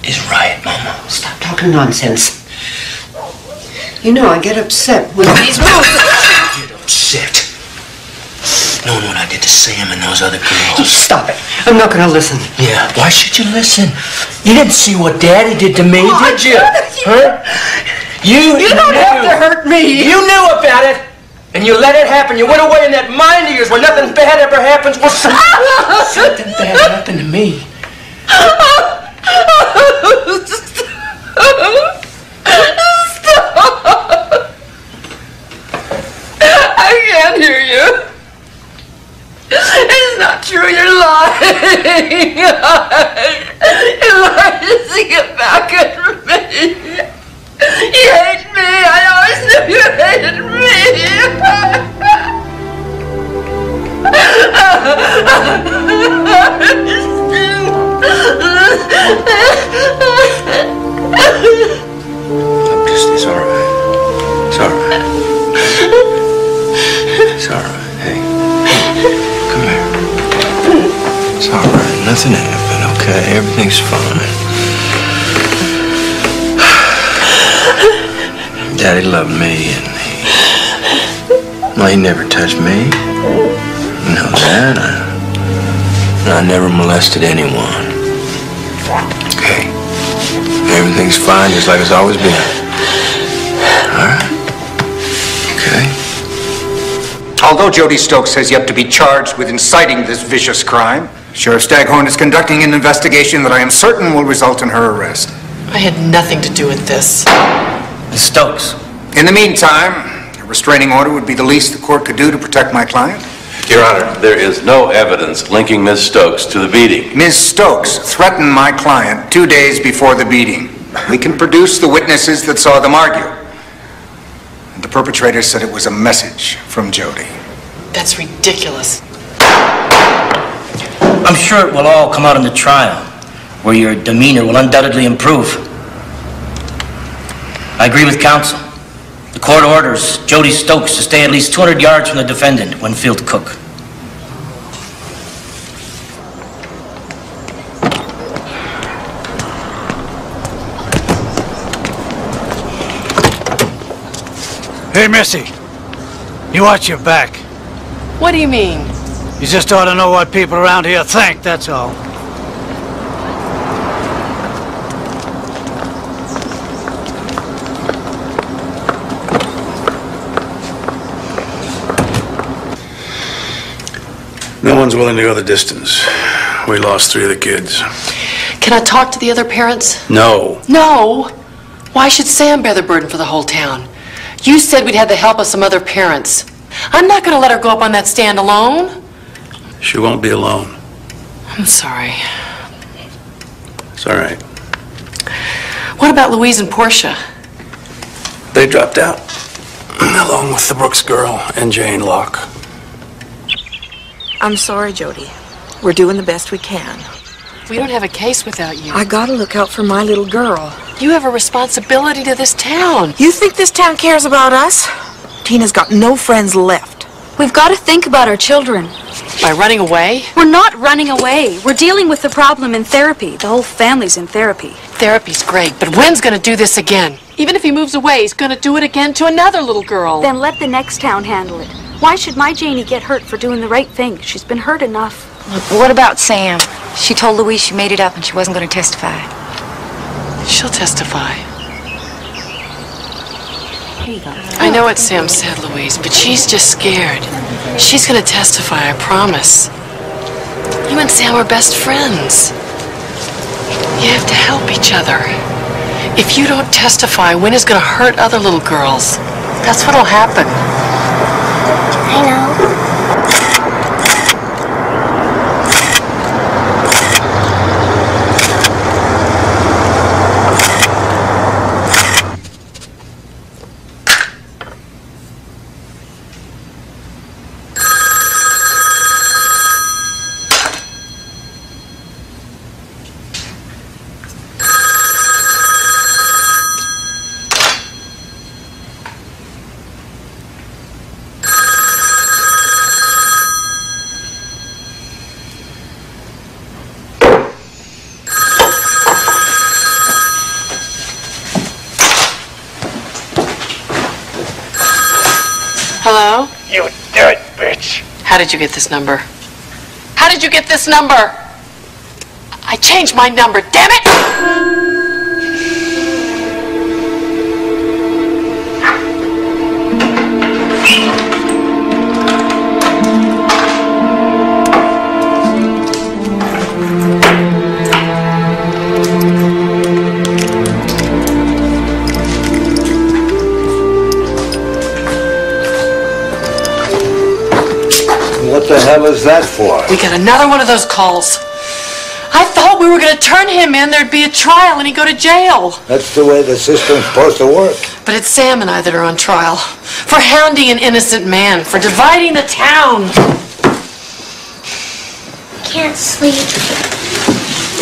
[SPEAKER 17] is right, Mama.
[SPEAKER 19] Stop talking nonsense. You know I get upset with these
[SPEAKER 17] Get upset? Knowing what I did to Sam and those other girls.
[SPEAKER 19] Stop it. I'm not gonna listen.
[SPEAKER 17] Yeah, why should you listen? You didn't see what Daddy did to me, did you? Huh? You
[SPEAKER 19] don't have to hurt me.
[SPEAKER 17] You knew about it, and you let it happen. You went away in that mind of yours where nothing bad ever happens. Well, something bad happened to me.
[SPEAKER 6] Stop. I can't hear you. It's not true, you're lying. You're lying to get back at me. You hate me. I always knew you hated
[SPEAKER 4] It's all right. It's all right. It's all right. Hey. Come here. It's all right. Nothing happened, okay? Everything's fine. Daddy loved me, and he never touched me. You know that. I never molested anyone. Okay. Everything's fine, just like it's always been. All right. Okay.
[SPEAKER 18] Although Jody Stokes has yet to be charged with inciting this vicious crime, Sheriff Staghorn is conducting an investigation that I am certain will result in her arrest.
[SPEAKER 2] I had nothing to do with this.
[SPEAKER 17] Miss Stokes.
[SPEAKER 18] In the meantime, a restraining order would be the least the court could do to protect my client.
[SPEAKER 20] Your Honor, there is no evidence linking Miss Stokes to the beating.
[SPEAKER 18] Ms. Stokes threatened my client 2 days before the beating. We can produce the witnesses that saw them argue. And the perpetrator said it was a message from Jody.
[SPEAKER 2] That's ridiculous.
[SPEAKER 17] I'm sure it will all come out in the trial, where your demeanor will undoubtedly improve. I agree with counsel. The court orders Jody Stokes to stay at least 200 yards from the defendant, Winfield Cook.
[SPEAKER 21] Hey, Missy. You watch your back.
[SPEAKER 2] What do you mean?
[SPEAKER 21] You just ought to know what people around here think, that's all.
[SPEAKER 10] No one's willing to go the distance. We lost 3 of the kids.
[SPEAKER 2] Can I talk to the other parents?
[SPEAKER 10] No.
[SPEAKER 2] No. Why should Sam bear the burden for the whole town? You said we'd have the help of some other parents. I'm not going to let her go up on that stand alone.
[SPEAKER 10] She won't be alone.
[SPEAKER 2] I'm sorry.
[SPEAKER 10] It's all right.
[SPEAKER 2] What about Louise and Portia?
[SPEAKER 10] They dropped out, along with the Brooks girl and Jane Locke.
[SPEAKER 14] I'm sorry, Jody. We're doing the best we can.
[SPEAKER 2] We don't have a case without you.
[SPEAKER 14] I gotta look out for my little girl.
[SPEAKER 2] You have a responsibility to this town.
[SPEAKER 14] You think this town cares about us? Tina's got no friends left.
[SPEAKER 8] We've got to think about our children.
[SPEAKER 2] By running away?
[SPEAKER 8] We're not running away. We're dealing with the problem in therapy. The whole family's in therapy.
[SPEAKER 2] Therapy's great, but Wynn's gonna do this again. Even if he moves away, he's gonna do it again to another little girl.
[SPEAKER 8] Then let the next town handle it. Why should my Janie get hurt for doing the right thing? She's been hurt enough.
[SPEAKER 9] What about Sam? She told Louise she made it up and she wasn't going to testify.
[SPEAKER 2] She'll testify. I know what Sam said, Louise, but she's just scared. She's gonna testify, I promise. You and Sam are best friends. You have to help each other. If you don't testify, Wynn is gonna hurt other little girls. That's what'll happen.
[SPEAKER 5] I know.
[SPEAKER 2] How did you get this number? How did you get this number? I changed my number, damn it!
[SPEAKER 1] What the hell is that for?
[SPEAKER 2] We got another one of those calls. I thought we were going to turn him in, there'd be a trial, and he'd go to jail.
[SPEAKER 1] That's the way the system's supposed to work.
[SPEAKER 2] But it's Sam and I that are on trial. For hounding an innocent man, for dividing the town.
[SPEAKER 5] Can't sleep.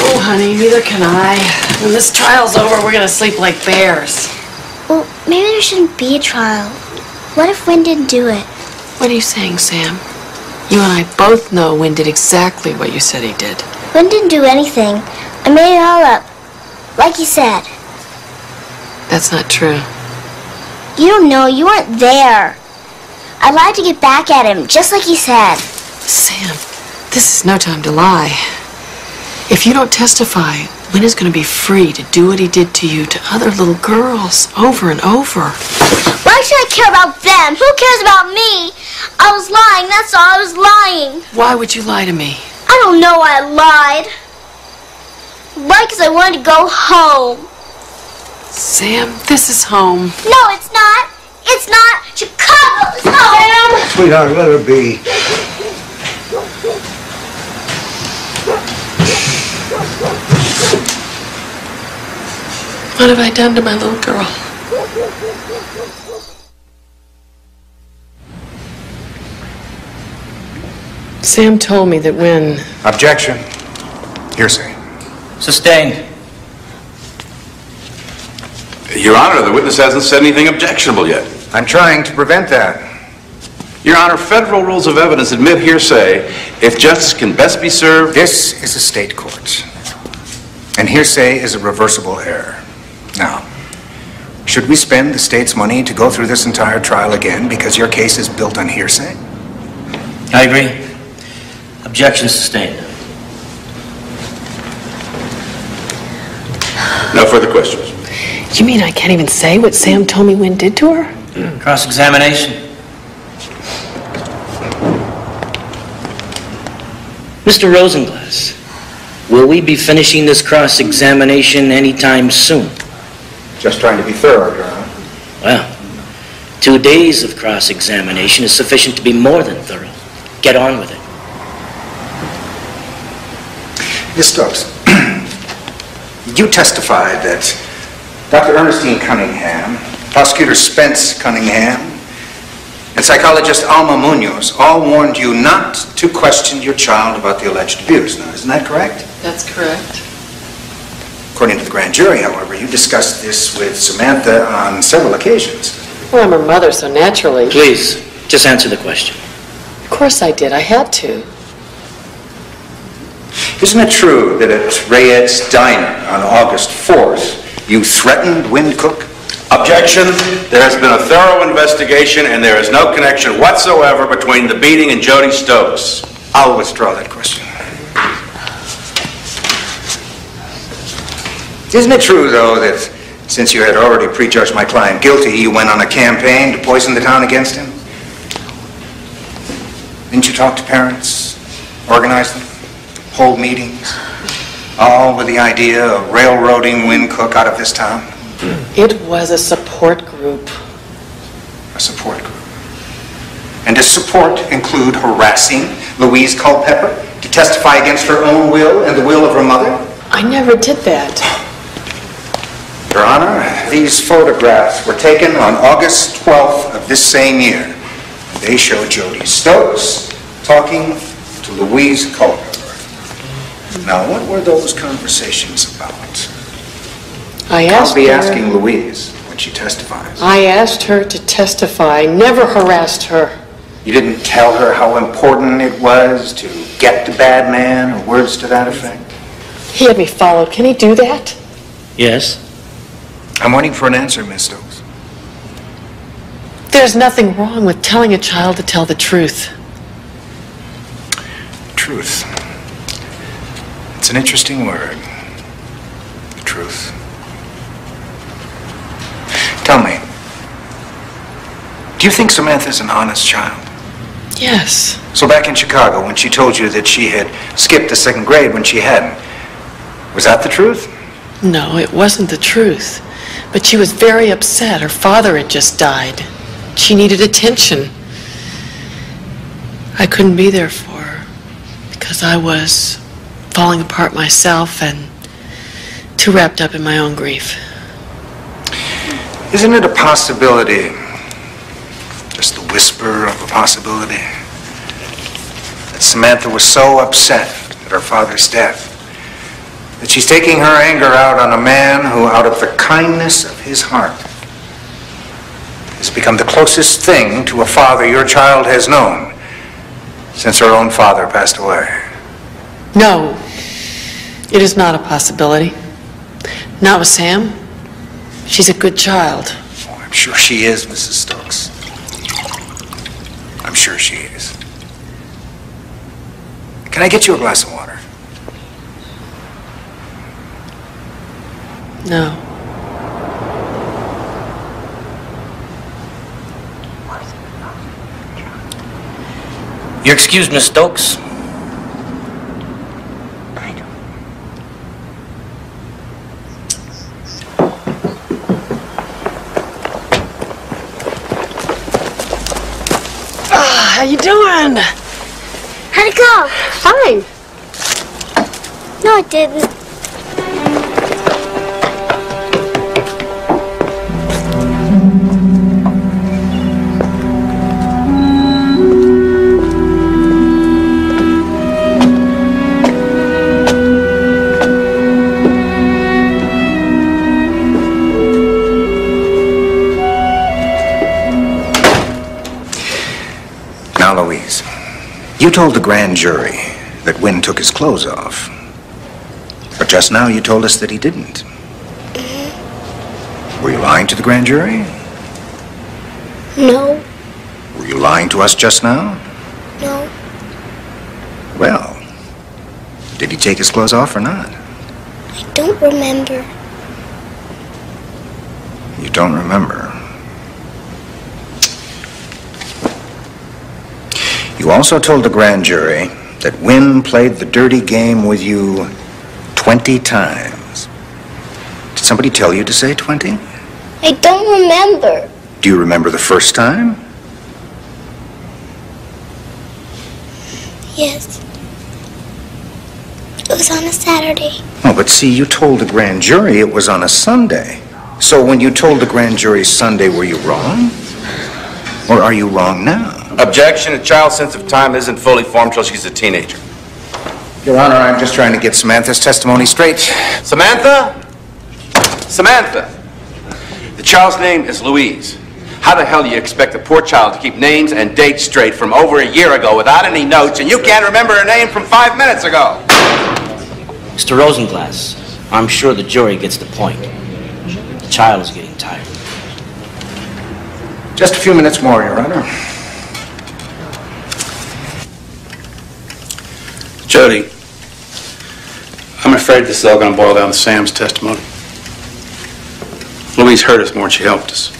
[SPEAKER 2] Oh, honey, neither can I. When this trial's over, we're going to sleep like bears.
[SPEAKER 5] Well, maybe there shouldn't be a trial. What if Win didn't do it?
[SPEAKER 2] What are you saying, Sam? You and I both know Win did exactly what you said he did.
[SPEAKER 5] Win didn't do anything. I made it all up. Like you said.
[SPEAKER 2] That's not true.
[SPEAKER 5] You don't know. You weren't there. I lied to get back at him, just like he said.
[SPEAKER 2] Sam, this is no time to lie. If you don't testify, Win is going to be free to do what he did to you to other little girls over and over.
[SPEAKER 5] Why should I care about them? Who cares about me? I was lying, that's all. I was lying.
[SPEAKER 2] Why would you lie to me?
[SPEAKER 5] I don't know why I lied. Why? Because I wanted to go home.
[SPEAKER 2] Sam, this is home.
[SPEAKER 5] No, it's not. It's not. Chicago is home. Sam!
[SPEAKER 1] Sweetheart, let her be.
[SPEAKER 2] What have I done to my little girl? Sam told me that Win...
[SPEAKER 18] Objection. Hearsay.
[SPEAKER 17] Sustained.
[SPEAKER 20] Your Honor, the witness hasn't said anything objectionable yet.
[SPEAKER 18] I'm trying to prevent that.
[SPEAKER 20] Your Honor, federal rules of evidence admit hearsay if justice can best be served.
[SPEAKER 18] This is a state court, and hearsay is a reversible error. Now, should we spend the state's money to go through this entire trial again because your case is built on hearsay?
[SPEAKER 17] I agree. Objection sustained.
[SPEAKER 20] No further questions.
[SPEAKER 2] You mean I can't even say what Sam told me Win did to her?
[SPEAKER 17] Cross-examination. Mr. Rosenglass, will we be finishing this cross-examination anytime soon?
[SPEAKER 18] Just trying to be thorough, Your Honor.
[SPEAKER 17] Well, 2 days of cross-examination is sufficient to be more than thorough. Get on with it.
[SPEAKER 18] Miss Stokes, you testified that Dr. Ernestine Cunningham, Prosecutor Spence Cunningham, and psychologist Alma Munoz all warned you not to question your child about the alleged abuse. Now, isn't that correct?
[SPEAKER 2] That's correct.
[SPEAKER 18] According to the grand jury, however, you discussed this with Samantha on several occasions.
[SPEAKER 2] Well, I'm her mother, so naturally...
[SPEAKER 17] Please, just answer the question.
[SPEAKER 2] Of course I did. I had to.
[SPEAKER 18] Isn't it true that at Rayette's Diner on August 4th, you threatened Win Cook?
[SPEAKER 20] Objection. There has been a thorough investigation and there is no connection whatsoever between the beating and Jody Stokes.
[SPEAKER 18] I'll withdraw that question. Isn't it true, though, that since you had already prejudged my client guilty, you went on a campaign to poison the town against him? Didn't you talk to parents, organize them, hold meetings, all with the idea of railroading Win Cook out of this town?
[SPEAKER 2] It was a support group.
[SPEAKER 18] A support group. And does support include harassing Louise Culpepper to testify against her own will and the will of her mother?
[SPEAKER 2] I never did that.
[SPEAKER 18] Your Honor, these photographs were taken on August 12th of this same year. They show Jody Stokes talking to Louise Culpepper. Now, what were those conversations about? I'll be asking Louise when she testifies.
[SPEAKER 2] I asked her to testify. I never harassed her.
[SPEAKER 18] You didn't tell her how important it was to get the bad man, or words to that effect?
[SPEAKER 2] He had me followed. Can he do that?
[SPEAKER 17] Yes.
[SPEAKER 18] I'm waiting for an answer, Miss Stokes.
[SPEAKER 2] There's nothing wrong with telling a child to tell the truth.
[SPEAKER 18] truth. It's an interesting word. Truth. Tell me, do you think Samantha's an honest child?
[SPEAKER 2] Yes.
[SPEAKER 18] So back in Chicago, when she told you that she had skipped the 2nd grade when she hadn't, was that the truth?
[SPEAKER 2] No, it wasn't the truth. But she was very upset. Her father had just died. She needed attention. I couldn't be there for her because I was falling apart myself and too wrapped up in my own grief.
[SPEAKER 18] Isn't it a possibility, just the whisper of a possibility, that Samantha was so upset at her father's death that she's taking her anger out on a man who, out of the kindness of his heart, has become the closest thing to a father your child has known since her own father passed away?
[SPEAKER 2] No, it is not a possibility. Not with Sam. She's a good child.
[SPEAKER 18] Oh, I'm sure she is, Mrs. Stokes. I'm sure she is. Can I get you a glass of water?
[SPEAKER 2] No.
[SPEAKER 17] You excuse Miss Stokes?
[SPEAKER 2] How you doing?
[SPEAKER 5] How'd it go?
[SPEAKER 2] Fine.
[SPEAKER 5] No, it didn't.
[SPEAKER 18] Now, Louise, you told the grand jury that Wynn took his clothes off. But just now you told us that he didn't. Were you lying to the grand jury?
[SPEAKER 5] No.
[SPEAKER 18] Were you lying to us just now?
[SPEAKER 5] No.
[SPEAKER 18] Well, did he take his clothes off or not?
[SPEAKER 5] I don't remember.
[SPEAKER 18] You don't remember. You also told the grand jury that Wynn played the dirty game with you 20 times. Did somebody tell you to say 20?
[SPEAKER 5] I don't remember.
[SPEAKER 18] Do you remember the first time?
[SPEAKER 5] Yes. It was on a Saturday.
[SPEAKER 18] Oh, but see, you told the grand jury it was on a Sunday. So when you told the grand jury Sunday, were you wrong? Or are you wrong now?
[SPEAKER 20] Objection. A child's sense of time isn't fully formed till she's a teenager.
[SPEAKER 18] Your Honor, I'm just trying to get Samantha's testimony straight.
[SPEAKER 20] Samantha? Samantha. The child's name is Louise. How the hell do you expect a poor child to keep names and dates straight from over a year ago without any notes, and you can't remember her name from 5 minutes ago?
[SPEAKER 17] Mr. Rosenglass, I'm sure the jury gets the point. The child is getting tired.
[SPEAKER 18] Just a few minutes more, Your Honor.
[SPEAKER 10] Jody, I'm afraid this is all going to boil down to Sam's testimony. Louise hurt us more than she helped us.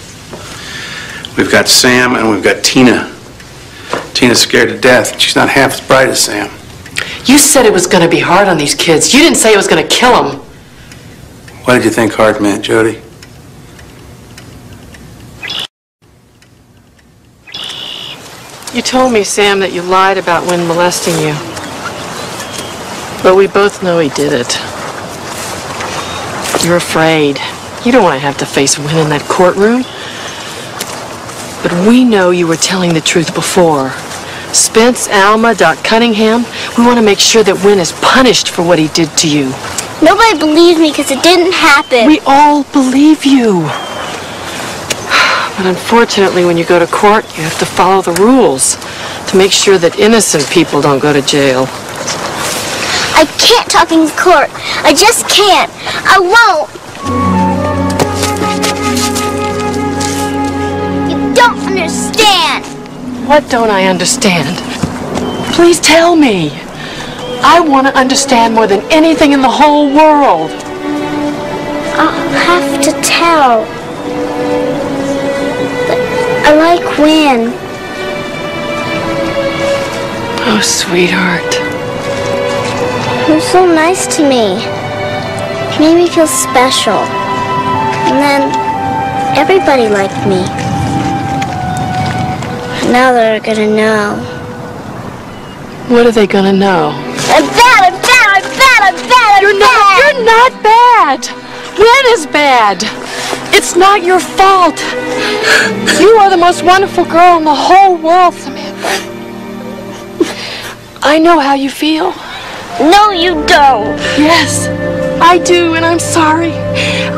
[SPEAKER 10] We've got Sam and we've got Tina. Tina's scared to death. She's not half as bright as Sam.
[SPEAKER 2] You said it was going to be hard on these kids. You didn't say it was going to kill them.
[SPEAKER 10] What did you think hard meant, Jody?
[SPEAKER 2] You told me, Sam, that you lied about Wynn molesting you. But we both know he did it. You're afraid. You don't want to have to face Wynn in that courtroom. But we know you were telling the truth before. Spence, Alma, Doc Cunningham, we want to make sure that Wynn is punished for what he did to you.
[SPEAKER 5] Nobody believes me because it didn't happen.
[SPEAKER 2] We all believe you. But unfortunately, when you go to court, you have to follow the rules to make sure that innocent people don't go to jail.
[SPEAKER 5] I can't talk in court. I just can't. I won't. You don't understand.
[SPEAKER 2] What don't I understand? Please tell me. I want to understand more than anything in the whole world.
[SPEAKER 5] I'll have to tell. But I like Win.
[SPEAKER 2] Oh, sweetheart.
[SPEAKER 5] He was so nice to me. He made me feel special. And then everybody liked me. But now they're gonna know.
[SPEAKER 2] What are they gonna know?
[SPEAKER 5] I'm bad, I'm bad, I'm bad, I'm bad, I'm bad!
[SPEAKER 2] You're not bad! Win is bad! It's not your fault! You are the most wonderful girl in the whole world, Samantha. I know how you feel.
[SPEAKER 5] No, you don't.
[SPEAKER 2] Yes, I do, and I'm sorry.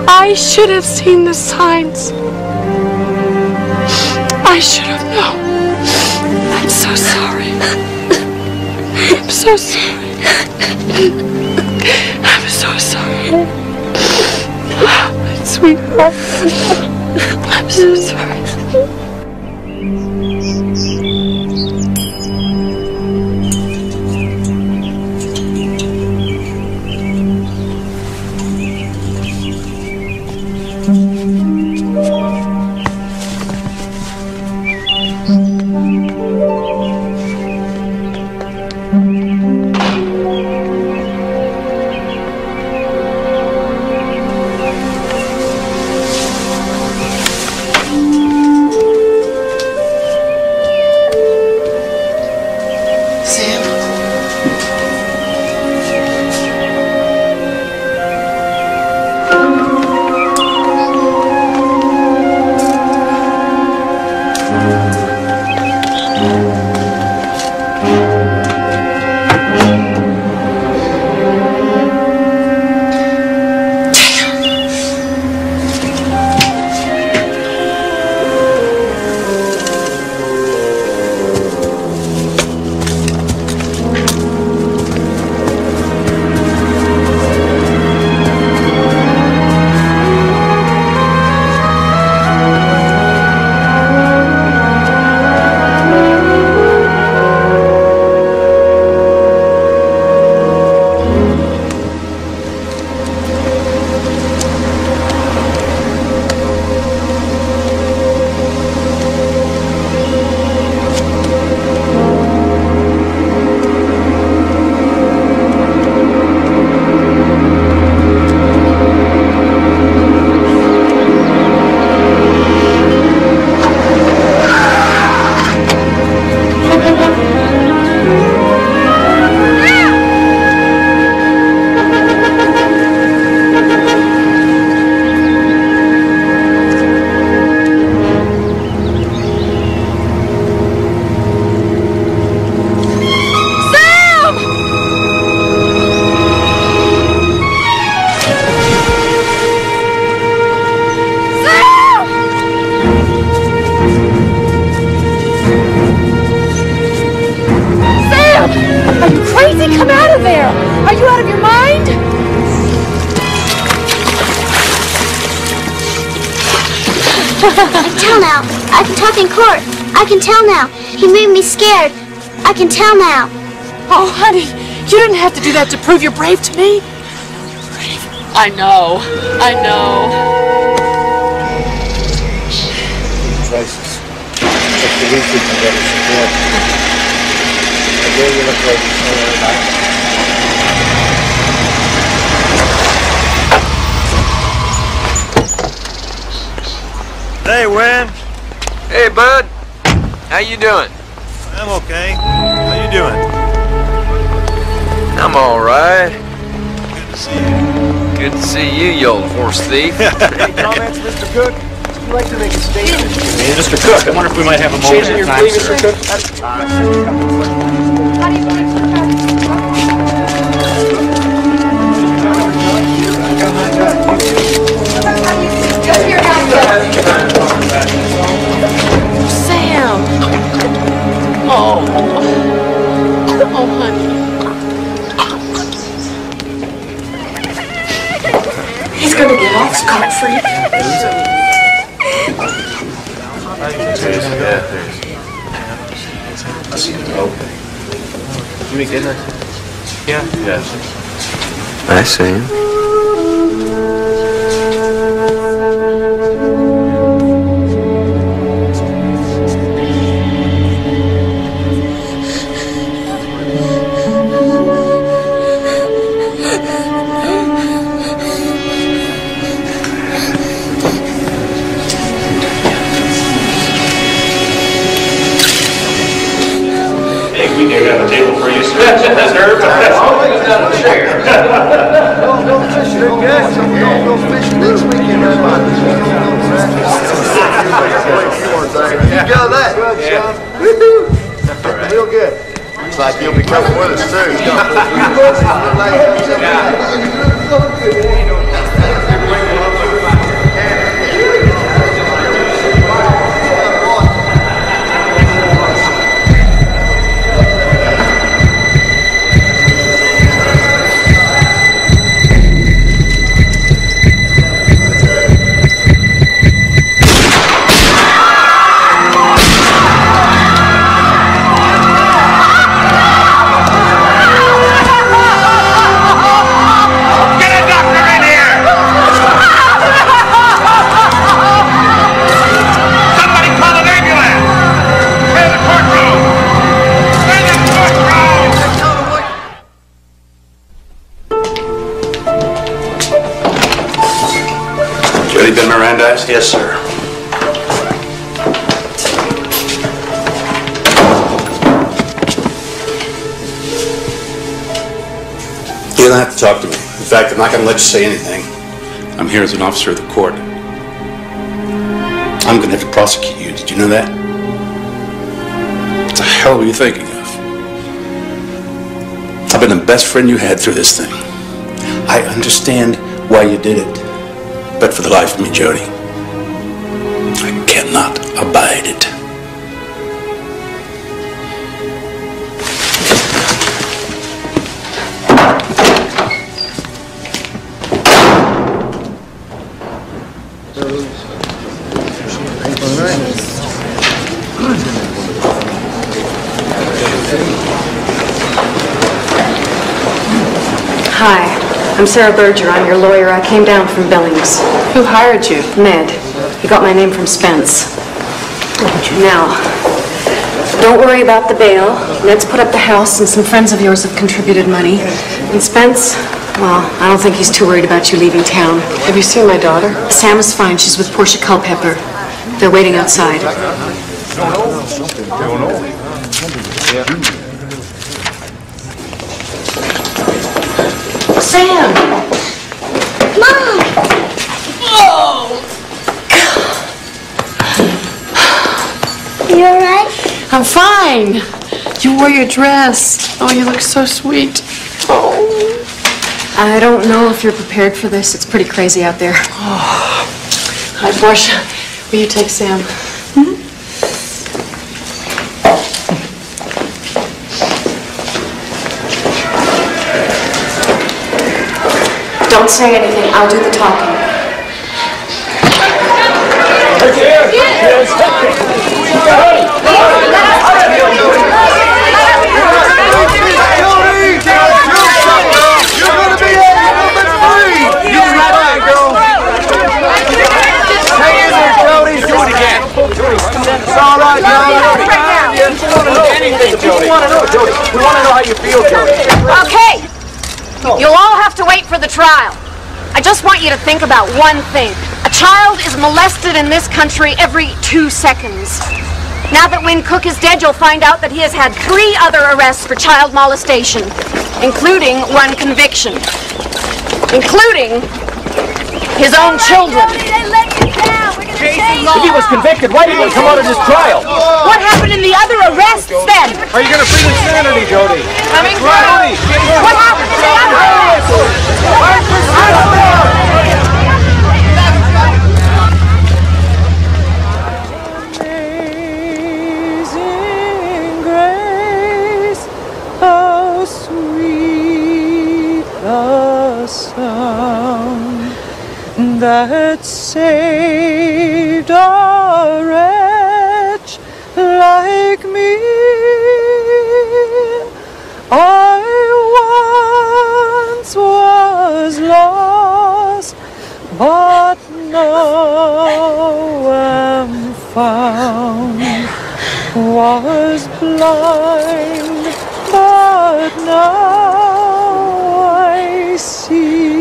[SPEAKER 2] I should have seen the signs. I should have known. I'm so sorry. I'm so sorry. I'm so sorry. Sweetheart. I'm so sorry. Come out of there! Are you out of your mind?
[SPEAKER 5] I can tell now. I can talk in court. I can tell now. He made me scared. I can tell now.
[SPEAKER 2] Oh, honey, you didn't have to do that to prove you're brave to me. I know. I know.
[SPEAKER 1] Crisis. If the least we can get is support. The way you look like you're so worried about it.
[SPEAKER 11] Hey, Win.
[SPEAKER 4] Hey, bud. How you doing?
[SPEAKER 11] I'm okay. How you doing?
[SPEAKER 4] I'm all right.
[SPEAKER 11] Good to see you.
[SPEAKER 4] Good to see you, you old horse thief.
[SPEAKER 3] Any comments, Mr. Cook? Would you like to make a statement?
[SPEAKER 10] Hey, Mr. Cook, I wonder if we might have a moment
[SPEAKER 3] Changing
[SPEAKER 10] of
[SPEAKER 3] your
[SPEAKER 10] time,
[SPEAKER 3] plea,
[SPEAKER 10] sir.
[SPEAKER 3] Mr. Cook?
[SPEAKER 2] Sam! Oh. Oh, honey.
[SPEAKER 14] He's gonna get off scot-free.
[SPEAKER 4] You make dinner? Yeah. Yes. I see him.
[SPEAKER 3] Like you'll be coming with us too.
[SPEAKER 10] Yes, sir. You don't have to talk to me. In fact, I'm not going to let you say anything. I'm here as an officer of the court. I'm going to have to prosecute you. Did you know that? What the hell were you thinking of? I've been the best friend you had through this thing. I understand why you did it. But for the life of me, Jody, I cannot abide it.
[SPEAKER 16] Hi, I'm Sarah Berger. I'm your lawyer. I came down from Billings.
[SPEAKER 2] Who hired you?
[SPEAKER 16] Ned. He got my name from Spence. Now, don't worry about the bail. Ned's put up the house and some friends of yours have contributed money. And Spence, well, I don't think he's too worried about you leaving town.
[SPEAKER 2] Have you seen my daughter?
[SPEAKER 16] Sam is fine. She's with Portia Culpepper. They're waiting outside.
[SPEAKER 2] Sam!
[SPEAKER 5] Mom!
[SPEAKER 2] Oh!
[SPEAKER 5] You alright?
[SPEAKER 2] I'm fine. You wore your dress. Oh, you look so sweet. Oh.
[SPEAKER 16] I don't know if you're prepared for this. It's pretty crazy out there.
[SPEAKER 2] Oh. Hi, Portia. Will you take Sam?
[SPEAKER 16] Don't say anything. I'll do the talking.
[SPEAKER 3] It's all right, Jody. We want to know anything, Jody. We want to know, Jody. We want to know how you feel, Jody.
[SPEAKER 13] Okay. You'll all have to wait for the trial. I just want you to think about one thing. A child is molested in this country every 2 seconds. Now that Win Cook is dead, you'll find out that he has had 3 other arrests for child molestation, including 1 conviction, including his own children.
[SPEAKER 3] If he was convicted, why didn't he come out of this trial?
[SPEAKER 13] What happened in the other arrests then?
[SPEAKER 3] Are you going to plead insanity, Jody?
[SPEAKER 13] Coming through. What happened in the other arrests?
[SPEAKER 22] Amazing grace, how sweet the sound that saved a wretch like me. I was blind, but now I see.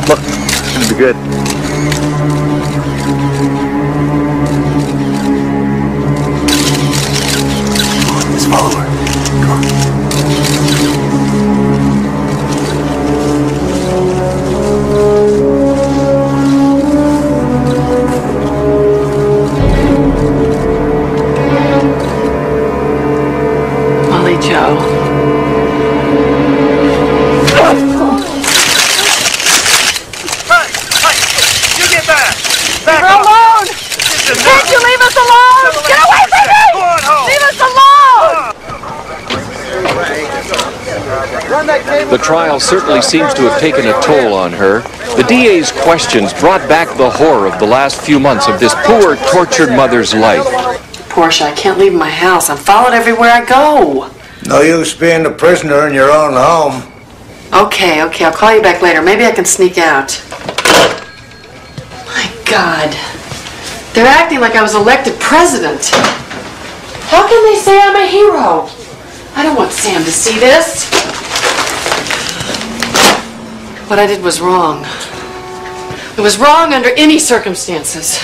[SPEAKER 3] Look, it's gonna be good. Let's follow her. Come on.
[SPEAKER 2] Molly Joe.
[SPEAKER 22] Leave her alone! Can't you leave us alone? Get away from me! Leave us alone!
[SPEAKER 7] The trial certainly seems to have taken a toll on her. The DA's questions brought back the horror of the last few months of this poor, tortured mother's life.
[SPEAKER 2] Portia, I can't leave my house. I'm followed everywhere I go.
[SPEAKER 1] No use being a prisoner in your own home.
[SPEAKER 2] Okay, I'll call you back later. Maybe I can sneak out. My God. They're acting like I was elected president. How can they say I'm a hero? I don't want Sam to see this. What I did was wrong. It was wrong under any circumstances.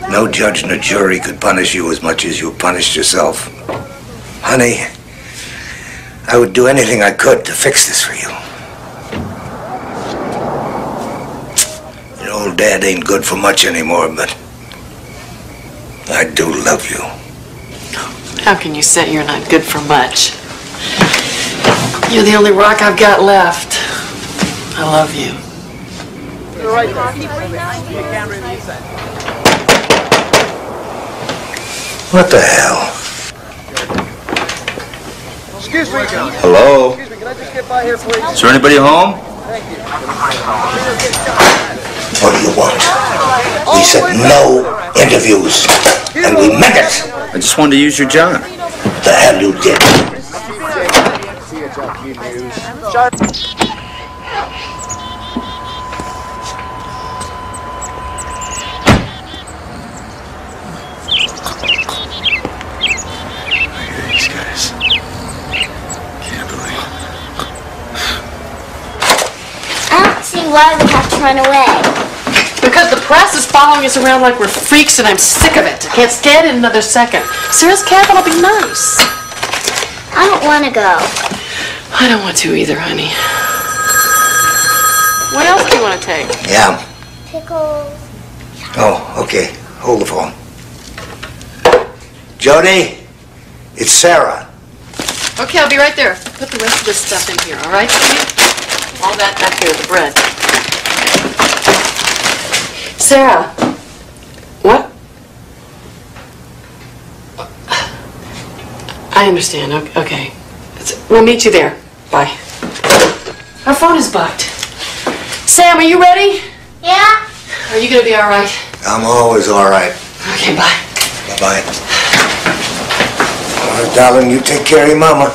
[SPEAKER 1] No judge and a jury could punish you as much as you punished yourself. Honey, I would do anything I could to fix this for you. Your old dad ain't good for much anymore, but I do love you.
[SPEAKER 2] How can you say you're not good for much? You're the only rock I've got left. I love you.
[SPEAKER 1] What the hell?
[SPEAKER 3] Excuse me.
[SPEAKER 15] Hello?
[SPEAKER 3] Excuse me, can I just get by here, please?
[SPEAKER 15] Is there anybody home?
[SPEAKER 1] What do you want? We said no interviews, and we meant it.
[SPEAKER 15] I just wanted to use your John.
[SPEAKER 1] The hell you did.
[SPEAKER 3] These guys. Can't believe it.
[SPEAKER 5] I don't see why we have to run away.
[SPEAKER 2] Because the press is following us around like we're freaks and I'm sick of it. I can't stand it another second. Sarah's cabin will be nice.
[SPEAKER 5] I don't want to go.
[SPEAKER 2] I don't want to either, honey. What else do you want to take?
[SPEAKER 1] Yeah.
[SPEAKER 5] Pickles.
[SPEAKER 1] Oh, okay. Hold the phone. Jody, it's Sarah.
[SPEAKER 2] Okay, I'll be right there. Put the rest of this stuff in here, all right? All that back here, the bread. Sarah. What? I understand. Okay. We'll meet you there. Bye. Our phone is bugged. Sam, are you ready?
[SPEAKER 5] Yeah?
[SPEAKER 2] Are you going to be all right?
[SPEAKER 1] I'm always all right.
[SPEAKER 2] Okay, bye.
[SPEAKER 1] Bye-bye. All right, darling, you take care of your mama.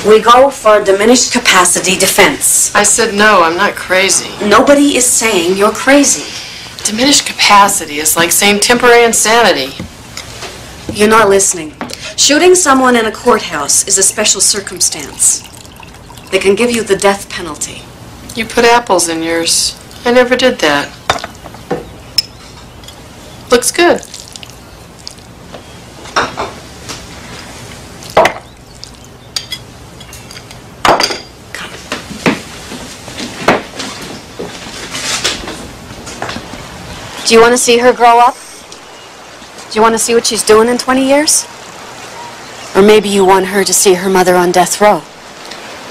[SPEAKER 16] We go for diminished capacity defense.
[SPEAKER 2] I said no, I'm not crazy.
[SPEAKER 16] Nobody is saying you're crazy.
[SPEAKER 2] Diminished capacity is like saying temporary insanity.
[SPEAKER 16] You're not listening. Shooting someone in a courthouse is a special circumstance. They can give you the death penalty.
[SPEAKER 2] You put apples in yours. I never did that. Looks good.
[SPEAKER 16] Do you want to see her grow up? Do you want to see what she's doing in 20 years? Or maybe you want her to see her mother on death row?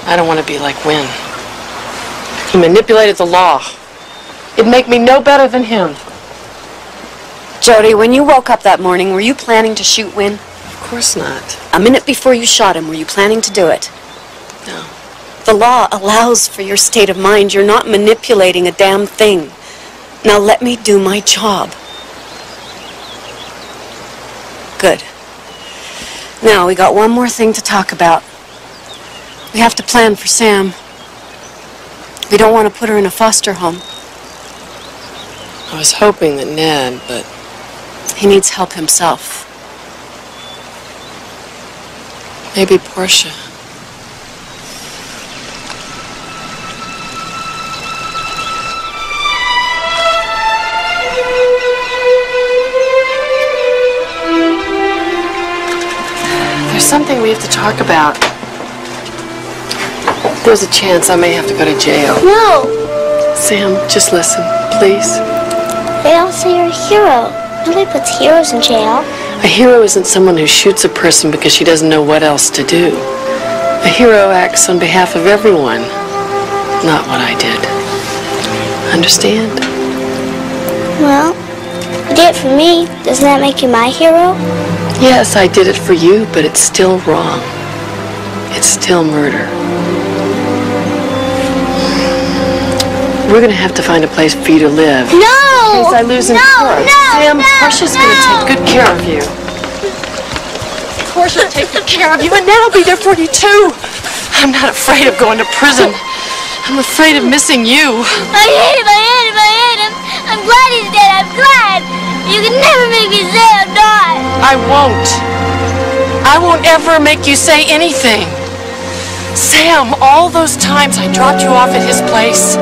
[SPEAKER 2] I don't want to be like Wynn. He manipulated the law. It'd make me no better than him.
[SPEAKER 16] Jody, when you woke up that morning, were you planning to shoot Wynn?
[SPEAKER 2] Of course not.
[SPEAKER 16] A minute before you shot him, were you planning to do it?
[SPEAKER 2] No.
[SPEAKER 16] The law allows for your state of mind. You're not manipulating a damn thing. Now let me do my job. Good. Now, we got one more thing to talk about. We have to plan for Sam. We don't want to put her in a foster home.
[SPEAKER 2] I was hoping that Ned, but...
[SPEAKER 16] He needs help himself.
[SPEAKER 2] Maybe Portia. There's something we have to talk about. There's a chance I may have to go to jail.
[SPEAKER 5] No!
[SPEAKER 2] Sam, just listen, please.
[SPEAKER 5] They all say you're a hero. Nobody puts heroes in jail.
[SPEAKER 2] A hero isn't someone who shoots a person because she doesn't know what else to do. A hero acts on behalf of everyone, not what I did. Understand?
[SPEAKER 5] Well, you did it for me. Doesn't that make you my hero?
[SPEAKER 2] Yes, I did it for you, but it's still wrong. It's still murder. We're gonna have to find a place for you to live.
[SPEAKER 5] No!
[SPEAKER 2] In case I lose in court. Sam, Portia's gonna take good care of you. Portia will take good care of you, and Ned will be there for you too. I'm not afraid of going to prison. I'm afraid of missing you.
[SPEAKER 5] I hate him, I hate him, I hate him. I'm glad he's dead, I'm glad. You can never make me say I'm not.
[SPEAKER 2] I won't. I won't ever make you say anything. Sam, all those times I dropped you off at his place,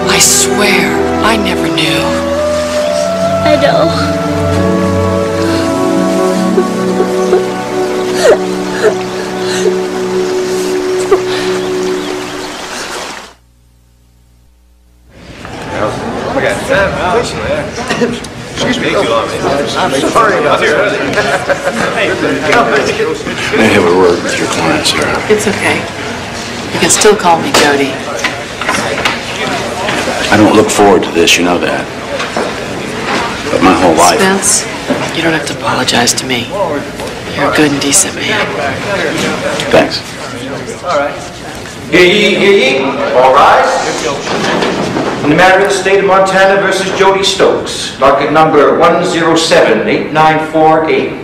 [SPEAKER 2] I swear I never knew.
[SPEAKER 5] I know.
[SPEAKER 3] Excuse me. I'm sorry about this.
[SPEAKER 4] May I have a word with your client, sir?
[SPEAKER 2] It's okay. You can still call me Jody.
[SPEAKER 4] I don't look forward to this, you know that. But my whole life...
[SPEAKER 2] Spence, you don't have to apologize to me. You're a good and decent man.
[SPEAKER 4] Thanks.
[SPEAKER 12] All right. Hear ye, hear ye. All rise. In the matter of the state of Montana versus Jody Stokes, docket number 107-8948.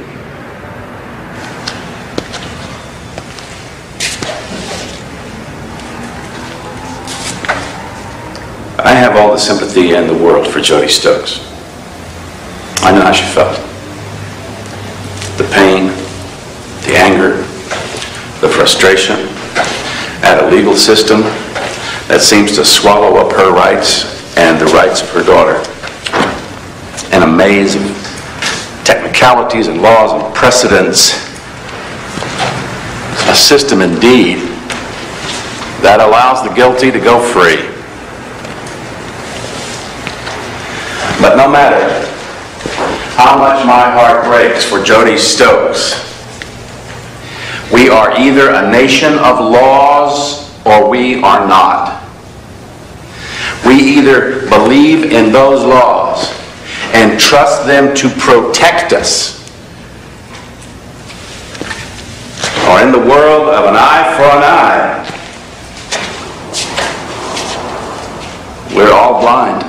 [SPEAKER 20] I have all the sympathy in the world for Jody Stokes. I know how she felt. The pain, the anger, the frustration at a legal system that seems to swallow up her rights and the rights of her daughter in a maze of technicalities and laws and precedents. A system indeed that allows the guilty to go free. But no matter how much my heart breaks for Jody Stokes, we are either a nation of laws or we are not. We either believe in those laws and trust them to protect us, or in the world of an eye for an eye, we're all blind.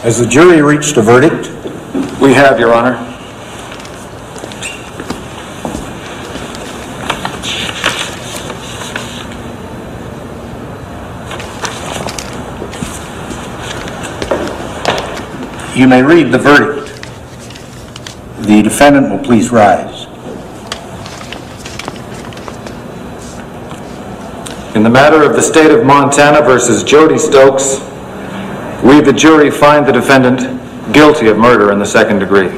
[SPEAKER 19] Has the jury reached a verdict?
[SPEAKER 23] We have, Your Honor.
[SPEAKER 19] You may read the verdict. The defendant will please rise.
[SPEAKER 23] In the matter of the state of Montana versus Jody Stokes, we, the jury, find the defendant guilty of murder in the second degree.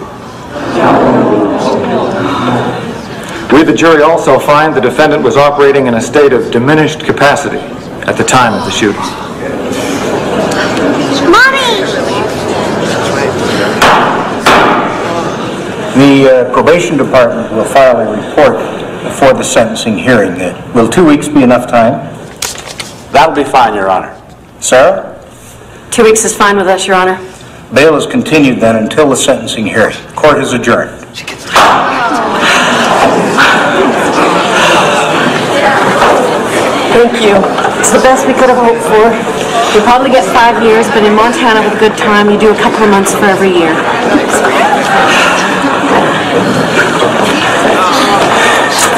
[SPEAKER 23] We, the jury, also find the defendant was operating in a state of diminished capacity at the time of the shooting.
[SPEAKER 5] Mommy!
[SPEAKER 19] The probation department will file a report before the sentencing hearing. Will 2 weeks be enough time?
[SPEAKER 20] That'll be fine, Your Honor.
[SPEAKER 19] Sarah?
[SPEAKER 16] 2 weeks is fine with us, Your Honor.
[SPEAKER 19] Bail is continued then until the sentencing hearing. Court is adjourned.
[SPEAKER 16] Thank you. It's the best we could have hoped for. You'll probably get 5 years, but in Montana with a good time, you do a couple of months for every year.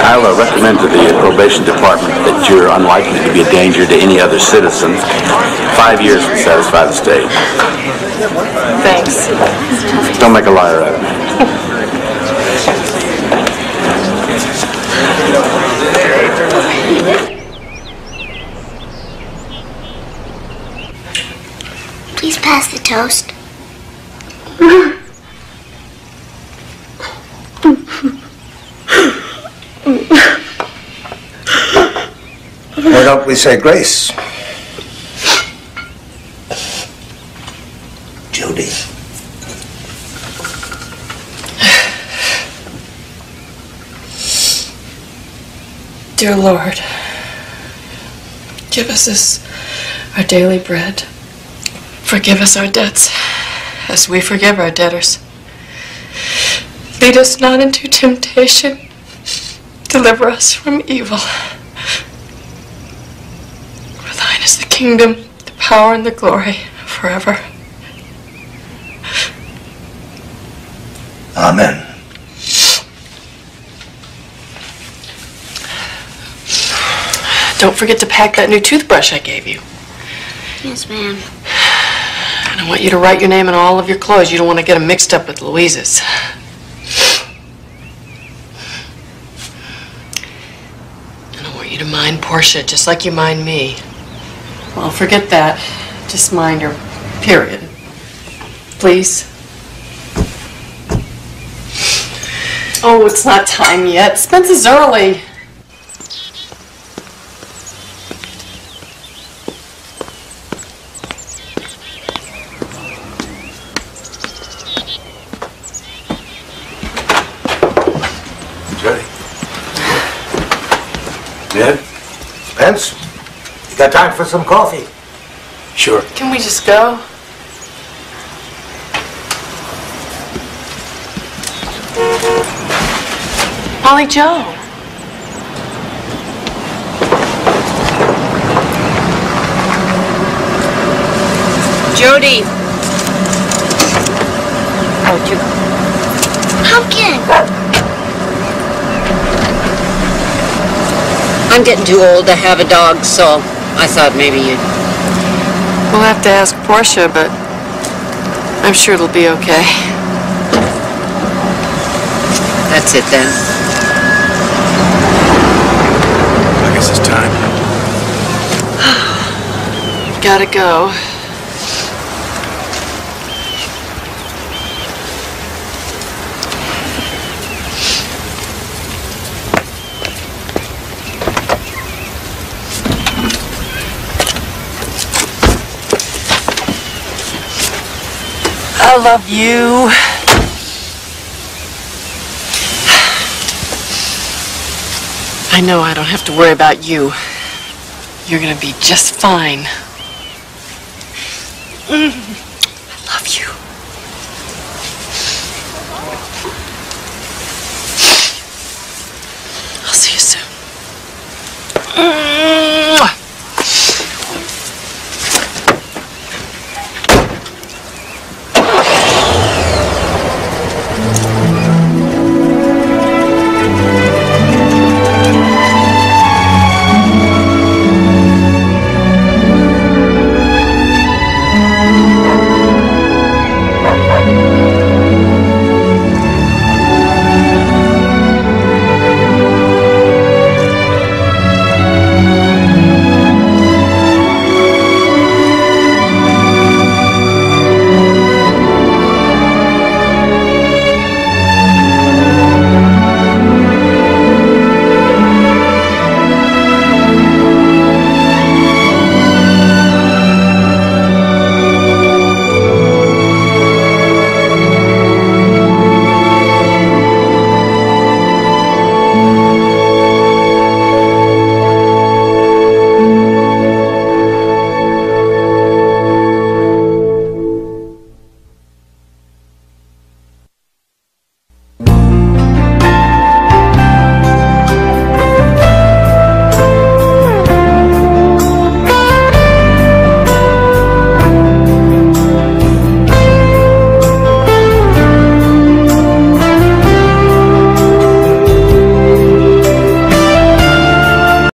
[SPEAKER 20] I'll recommend to the probation department that you're unlikely to be a danger to any other citizen. 5 years would satisfy the state.
[SPEAKER 16] Thanks.
[SPEAKER 20] Don't make a liar out of me.
[SPEAKER 5] Please pass the toast.
[SPEAKER 1] Why don't we say grace? Jody.
[SPEAKER 2] Dear Lord, give us this, our daily bread. Forgive us our debts, as we forgive our debtors. Lead us not into temptation. Deliver us from evil. For thine is the kingdom, the power, and the glory forever.
[SPEAKER 1] Amen.
[SPEAKER 2] Don't forget to pack that new toothbrush I gave you.
[SPEAKER 5] Yes, ma'am.
[SPEAKER 2] And I want you to write your name on all of your clothes. You don't want to get them mixed up with Louise's. And I want you to mind Portia just like you mind me. Well, forget that. Just mind her. Period. Please. Oh, it's not time yet. Spence is early.
[SPEAKER 1] Ned? Spence? You got time for some coffee?
[SPEAKER 20] Sure.
[SPEAKER 2] Can we just go? Molly Joe.
[SPEAKER 13] Jody.
[SPEAKER 5] How'd you? Pumpkin!
[SPEAKER 13] I'm getting too old to have a dog, so I thought maybe you'd...
[SPEAKER 2] We'll have to ask Portia, but I'm sure it'll be okay.
[SPEAKER 13] That's it then.
[SPEAKER 20] I guess it's time.
[SPEAKER 2] Gotta go. I love you. I know I don't have to worry about you. You're gonna be just fine. I love you.